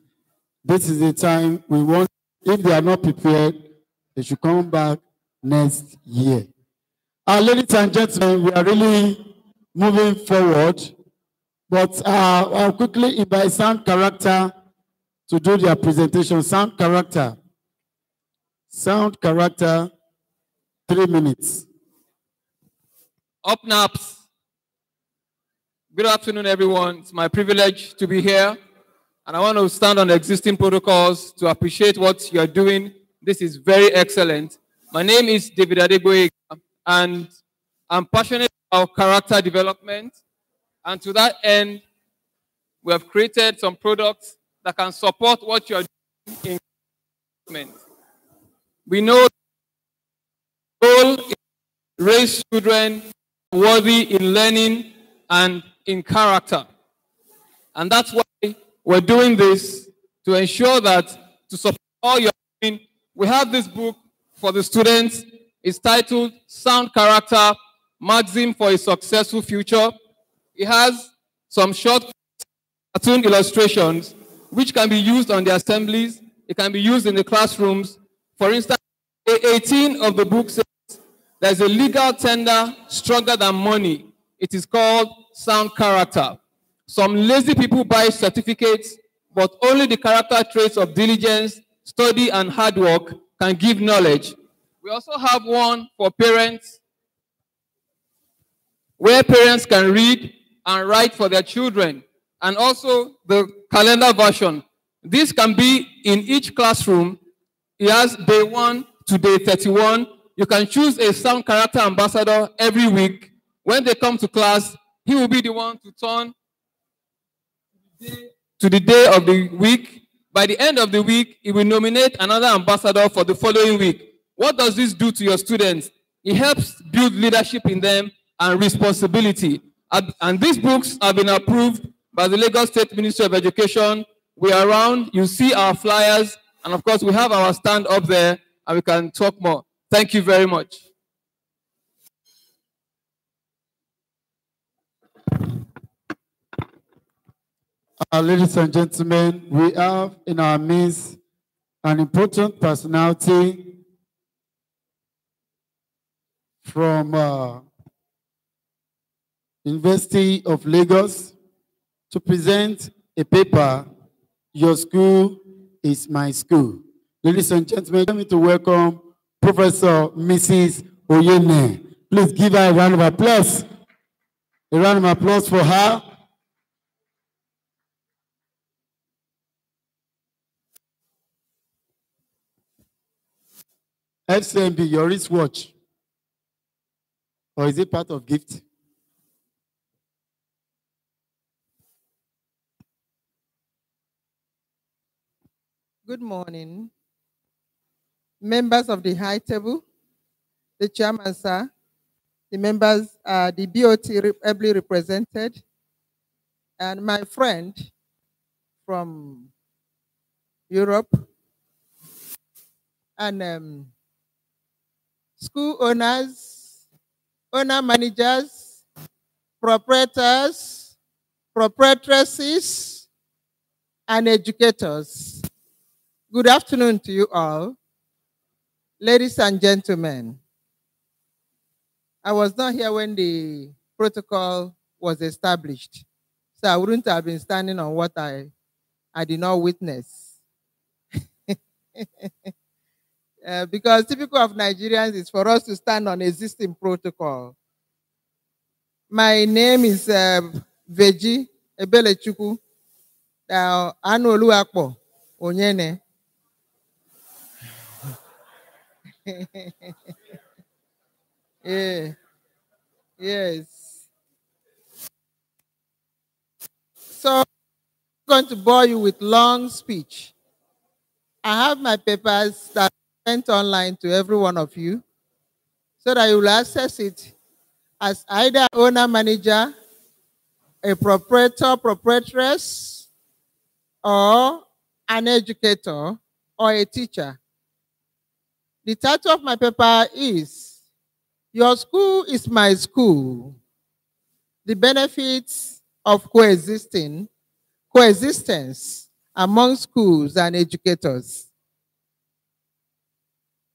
This is the time we want. If they are not prepared, they should come back next year. Ladies and gentlemen, we are really moving forward, but I'll quickly invite Sound Character to do their presentation. Sound Character. Sound Character, 3 minutes. Up NAPS. Good afternoon, everyone. It's my privilege to be here. And I want to stand on the existing protocols to appreciate what you're doing. This is very excellent. My name is David Adegboyega, and I'm passionate about character development. And to that end, we have created some products that can support what you're doing in development. We know the goal is to raise children worthy in learning and in character. And that's why we're doing this, to ensure that to support all you're doing. We have this book for the students. It's titled Sound Character, Maxim for a Successful Future. It has some short cartoon illustrations which can be used on the assemblies. It can be used in the classrooms. For instance, page 18 of the book says there's a legal tender stronger than money. It is called sound character. Some lazy people buy certificates, but only the character traits of diligence, study, and hard work can give knowledge. We also have one for parents, where parents can read and write for their children, and also the calendar version. This can be in each classroom. It has day 1 to day 31. You can choose a sound character ambassador every week. When they come to class, he will be the one to turn to the day of the week. By the end of the week, he will nominate another ambassador for the following week. What does this do to your students? It helps build leadership in them and responsibility. And these books have been approved by the Lagos State Ministry of Education. We are around, you see our flyers, and of course we have our stand up there, and we can talk more. Thank you very much. Ladies and gentlemen, we have in our midst an important personality from University of Lagos to present a paper, Your School is My School. Ladies and gentlemen, allow me to welcome Professor Mrs. Oyene. Please give her a round of applause. A round of applause for her. FCMB, your wristwatch. Or is it part of gift? Good morning, members of the high table, the chairman, sir, the members, the BOT ably represented, and my friend from Europe, and school owners, owner managers, proprietors, proprietresses, and educators. Good afternoon to you all. Ladies and gentlemen, I was not here when the protocol was established, so I wouldn't have been standing on what I I did not witness. Because typical of Nigerians is for us to stand on existing protocol. My name is Veji Ebelechukwu Anoluakpo Onyene. Yeah. Yes. So I'm going to bore you with long speech. I have my papers that I sent online to every one of you so that you will access it as either owner, manager, a proprietor, proprietress, or an educator or a teacher. The title of my paper is Your School is My School. The benefits of coexistence among schools and educators.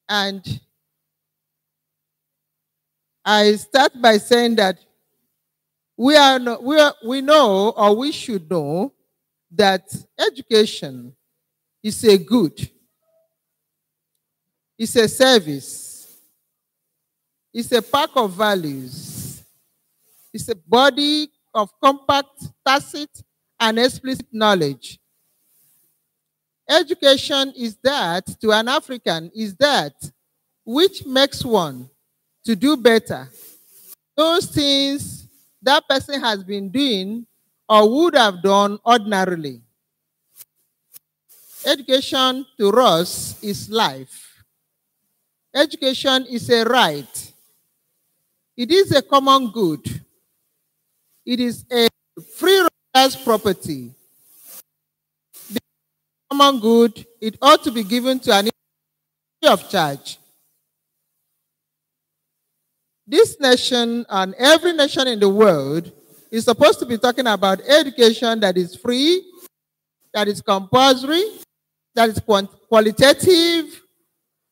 And I start by saying that we know, or we should know, that education is a good, it's a service, it's a pack of values, it's a body of compact, tacit, and explicit knowledge. Education is that, to an African, is that which makes one to do better. Those things that person has been doing or would have done ordinarily. Education to us is life. Education is a right. It is a common good. It is a free rider's property. The common good, it ought to be given to an free of charge. This nation and every nation in the world is supposed to be talking about education that is free, that is compulsory, that is qualitative,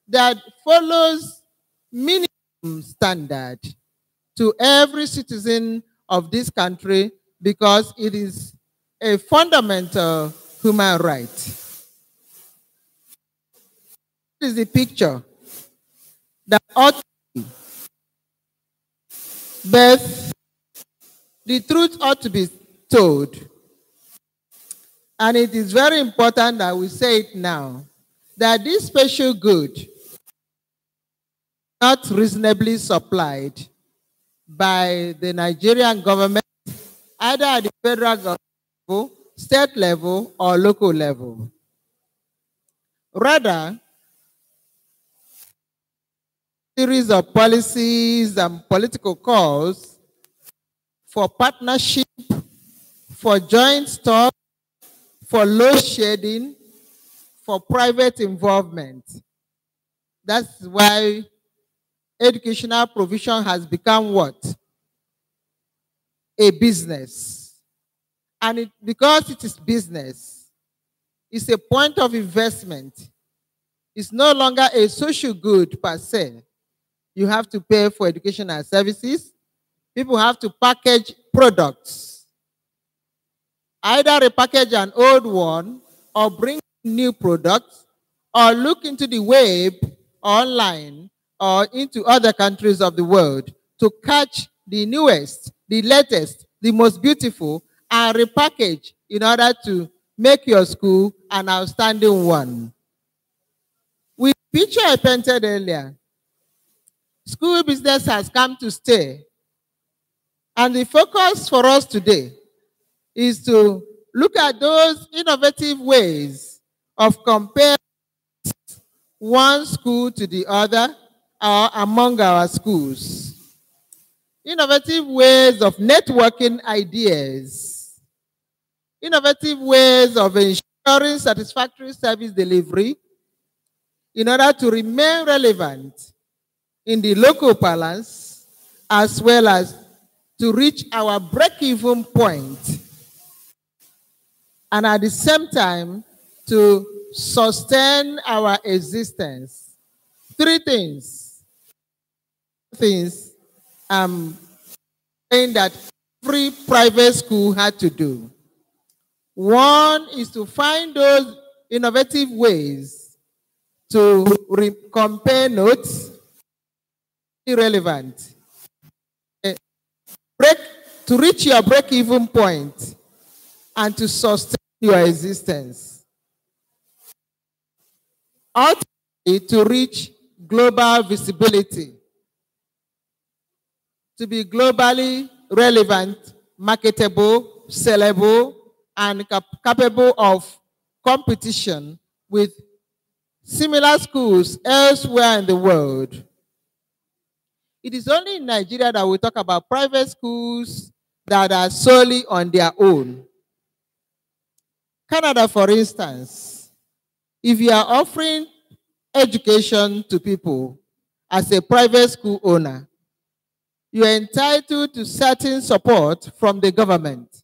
that follows minimum standard to every citizen of this country because it is a fundamental human right. This is the picture that ought to be. But the truth ought to be told. And it is very important that we say it now, that this special good not reasonably supplied by the Nigerian government, either at the federal level, state level, or local level. Rather, series of policies and political calls for partnership, for joint stock, for load shedding, for private involvement. That's why educational provision has become what? A business. And because it is business, it's a point of investment. It's no longer a social good per se. You have to pay for educational services. People have to package products. Either repackage an old one or bring new products or look into the web, online, or into other countries of the world to catch the newest, the latest, the most beautiful, and repackage in order to make your school an outstanding one. With the picture I painted earlier, school business has come to stay. And the focus for us today is to look at those innovative ways of comparing one school to the other or among our schools. Innovative ways of networking ideas. Innovative ways of ensuring satisfactory service delivery in order to remain relevant in the local balance, as well as to reach our break-even point, and at the same time to sustain our existence. Three things saying that every private school had to do. One is to find those innovative ways to compare notes, irrelevant, to reach your break-even point, and to sustain your existence. Ultimately, to reach global visibility, to be globally relevant, marketable, sellable, and capable of competition with similar schools elsewhere in the world. It is only in Nigeria that we talk about private schools that are solely on their own. Canada, for instance, if you are offering education to people as a private school owner, you are entitled to certain support from the government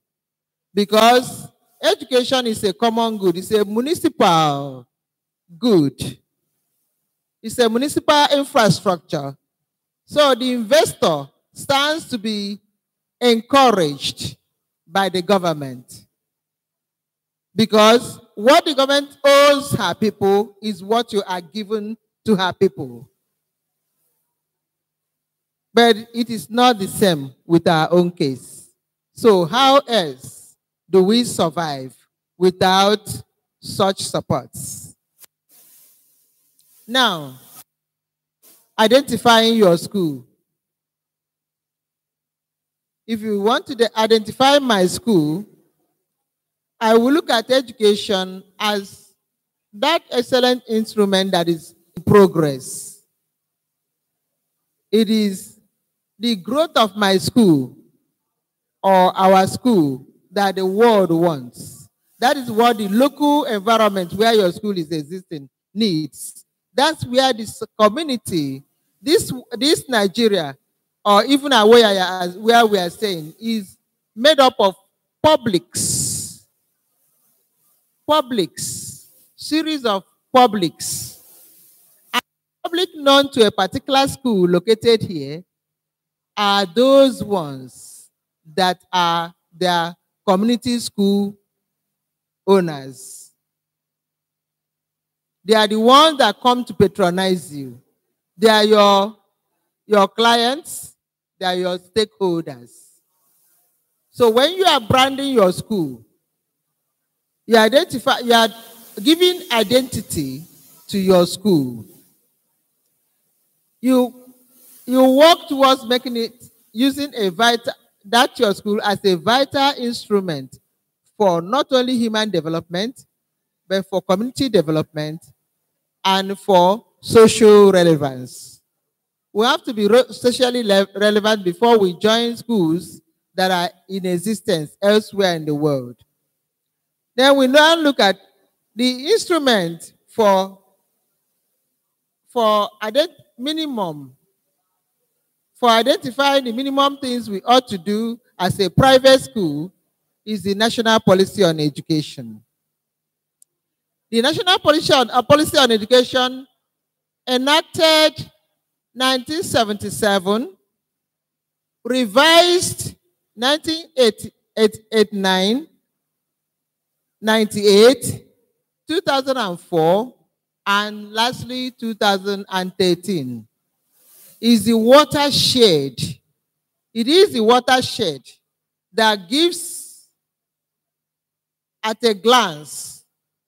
because education is a common good. It's a municipal good. It's a municipal infrastructure. So the investor stands to be encouraged by the government because what the government owes her people is what you are given to her people. But it is not the same with our own case. So how else do we survive without such supports? Now, identifying your school. If you want to identify my school, I will look at education as that excellent instrument that is in progress. It is the growth of my school or our school that the world wants. That is what the local environment where your school is existing needs. That's where this community, this Nigeria, or even where we are saying, is made up of publics, series of publics. And public known to a particular school located here are those ones that are their community school owners. They are the ones that come to patronize you. They are your clients. They are your stakeholders. So when you are branding your school, you are giving identity to your school. You work towards making it, using your school as a vital instrument for not only human development, but for community development and for social relevance. We have to be socially relevant before we join schools that are in existence elsewhere in the world. Then we now look at the instrument for identifying the minimum things we ought to do as a private school is the National Policy on Education. The National Policy on Education, enacted 1977, revised 1989, 98, 2004, and lastly 2013, is the watershed. It is the watershed that gives at a glance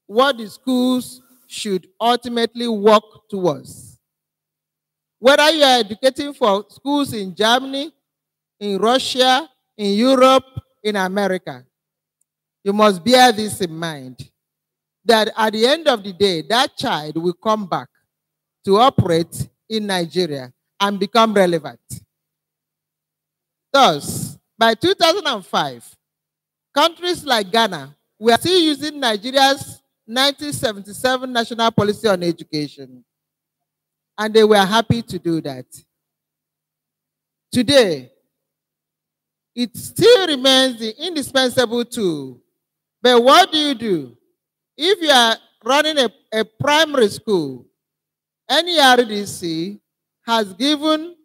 what the schools should ultimately work towards. Whether you are educating for schools in Germany, in Russia, in Europe, in America, you must bear this in mind, that at the end of the day, that child will come back to operate in Nigeria and become relevant. Thus, by 2005, countries like Ghana were still using Nigeria's 1977 National Policy on Education, and they were happy to do that. Today, it still remains the indispensable tool. But what do? If you are running a primary school, NERDC has given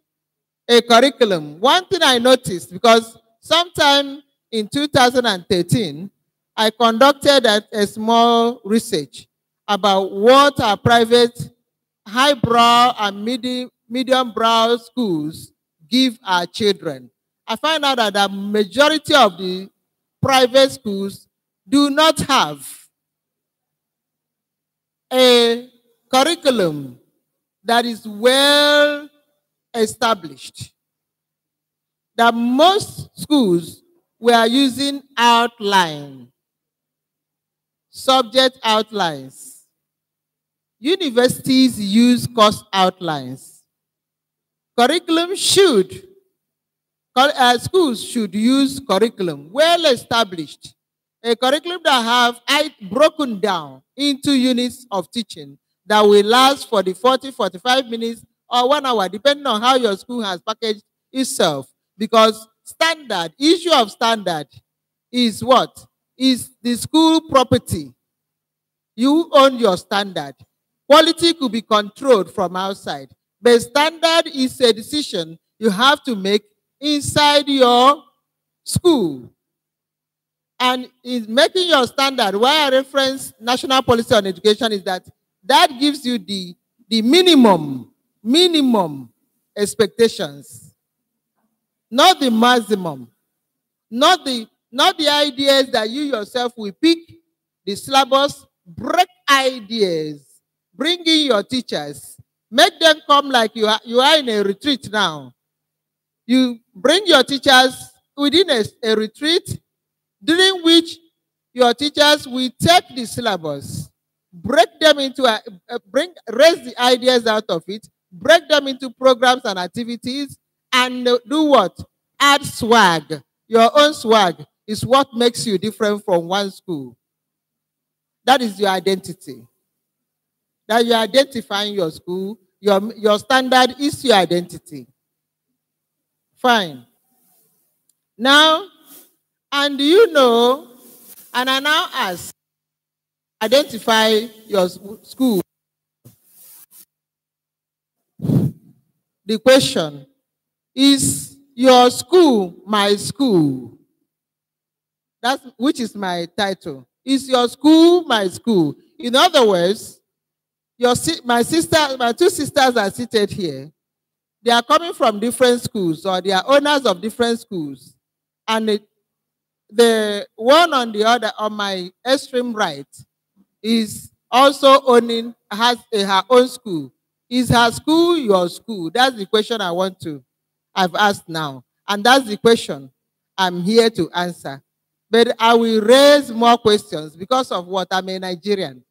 a curriculum. One thing I noticed, because sometime in 2013, I conducted a small research about what our private highbrow and medium brow schools give our children. I find out that the majority of the private schools do not have a curriculum that is well established. That most schools were using outline, subject outlines. Universities use course outlines. Schools should use curriculum well established. A curriculum that have broken down into units of teaching that will last for the 40, 45 minutes or 1 hour, depending on how your school has packaged itself. Because issue of standard is what? Is the school property. You own your standard. Quality could be controlled from outside. But standard is a decision you have to make inside your school. And in making your standard, why I reference National Policy on Education is that gives you the minimum expectations, not the maximum, not the ideas that you yourself will pick the syllabus, break ideas, bring in your teachers, make them come like you are in a retreat now. You bring your teachers within a retreat, during which your teachers will take the syllabus, break them into raise the ideas out of it, break them into programs and activities, and do what? Add swag. Your own swag is what makes you different from one school. That is your identity. That you're identifying your school, your standard is your identity. Fine. Now, and you know, and I now ask, identify your school. The question, is your school my school? Which is my title. Is your school my school? In other words, my two sisters are seated here. They are coming from different schools, or they are owners of different schools. And the one on the other, on my extreme right, is also has her own school. Is her school your school? That's the question I've asked now. And that's the question I'm here to answer. But I will raise more questions because of what? I'm a Nigerian.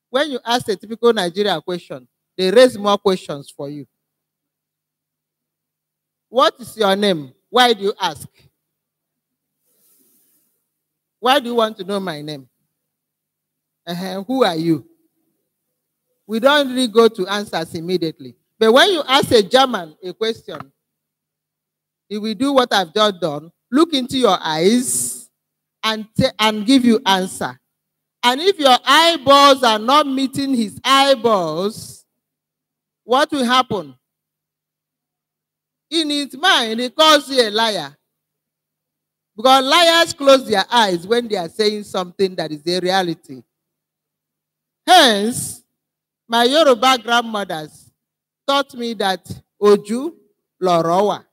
When you ask a typical Nigerian question, they raise more questions for you. What is your name? Why do you ask? Why do you want to know my name? Who are you? We don't really go to answers immediately. But when you ask a German a question, he will do what I've just done, look into your eyes and give you answer. And if your eyeballs are not meeting his eyeballs, what will happen? In his mind, he calls you a liar. Because liars close their eyes when they are saying something that is a reality. Hence, my Yoruba grandmothers taught me that Oju Lorowa.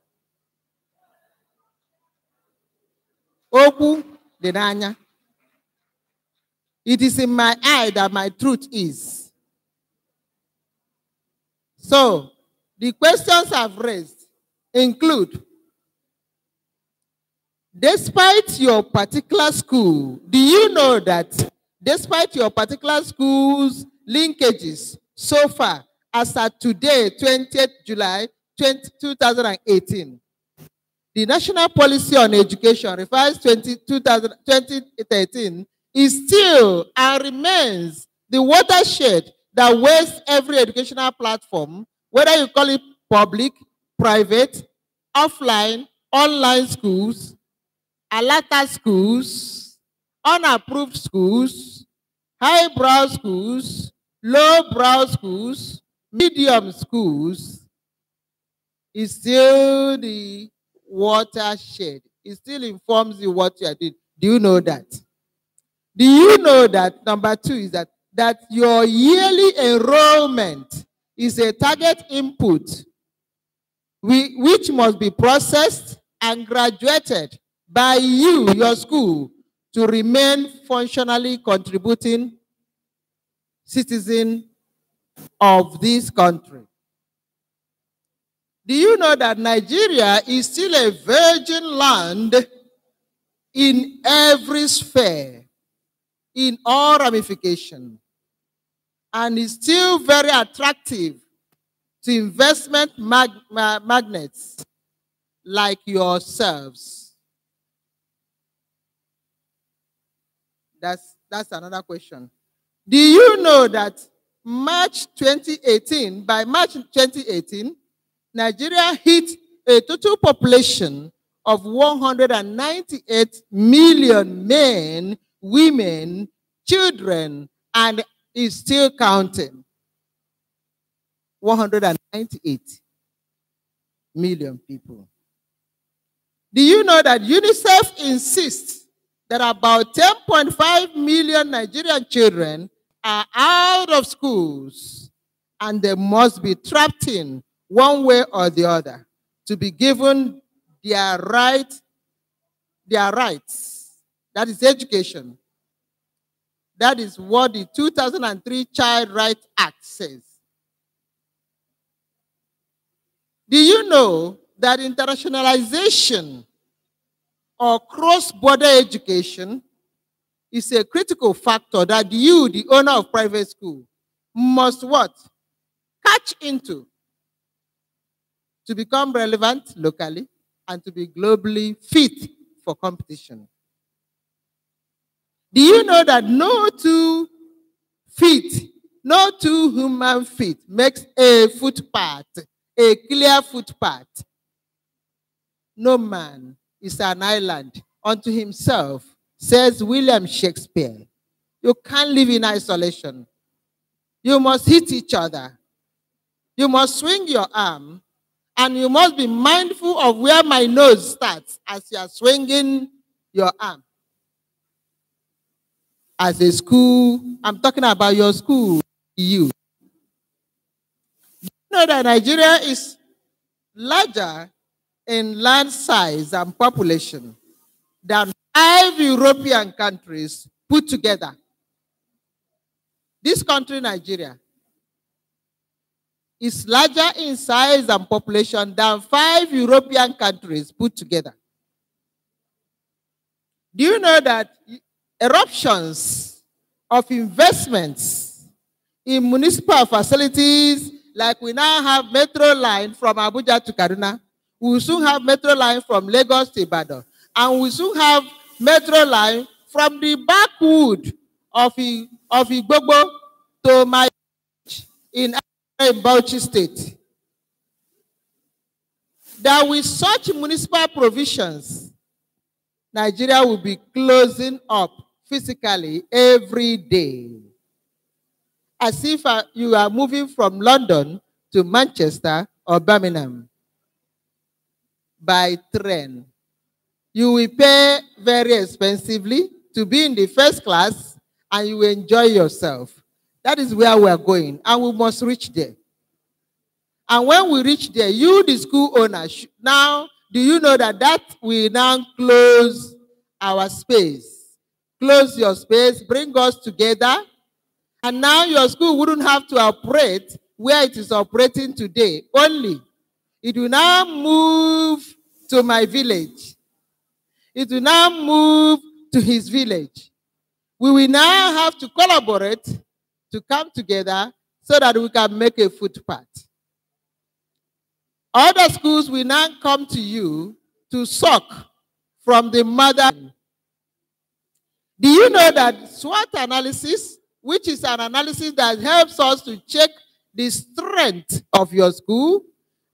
Oku Denanya. It is in my eye that my truth is. So, the questions I've raised include, despite your particular school, do you know that despite your particular school's linkages so far, as at today, 20th July 2018, the National Policy on Education, revised 2013, is still and remains the watershed that weighs every educational platform, whether you call it public, private, offline, online schools, alata schools, unapproved schools, highbrow schools, lowbrow schools, medium schools, is still the watershed. It still informs you what you are doing. Do you know that? Do you know that, number 2 is that your yearly enrollment is a target input which must be processed and graduated by you, your school, to remain functionally contributing citizen of this country. Do you know that Nigeria is still a virgin land in every sphere, in all ramifications, and is still very attractive to investment magnets like yourselves? That's another question. Do you know that by March 2018, Nigeria hit a total population of 198 million men, women, children, and is still counting. 198 million people. Do you know that UNICEF insists that about 10.5 million Nigerian children are out of schools and they must be trapped in one way or the other to be given their rights, that is education. That is what the 2003 Child Rights Act says. Do you know that internationalization or cross-border education is a critical factor that you, the owner of private school, must what? Catch into to become relevant locally and to be globally fit for competition. Do you know that no two human feet makes a footpath, a clear footpath? No man is an island unto himself, says William Shakespeare. You can't live in isolation. You must hit each other. You must swing your arm, and you must be mindful of where my nose starts as you are swinging your arm. As a school, I'm talking about your school, you. You know that Nigeria is larger in land size and population than 5 European countries put together. This country, Nigeria, is larger in size and population than 5 European countries put together. Do you know that eruptions of investments in municipal facilities, like we now have metro line from Abuja to Kaduna, we will soon have metro line from Lagos to Ibadan, and we will soon have metro line from the backwood of Igbobo to my in Bauchi State. That with such municipal provisions, Nigeria will be closing up physically every day. As if you are moving from London to Manchester or Birmingham by train. You will pay very expensively to be in the first class, and you will enjoy yourself. That is where we are going, and we must reach there. And when we reach there, you, the school owner, now, do you know that will now close our space? Close your space, bring us together, and now your school wouldn't have to operate where it is operating today only. It will now move to my village. It will now move to his village. We will now have to collaborate to come together so that we can make a footpath. Other schools will now come to you to suck from the mother. Do you know that SWOT analysis, which is an analysis that helps us to check the strength of your school,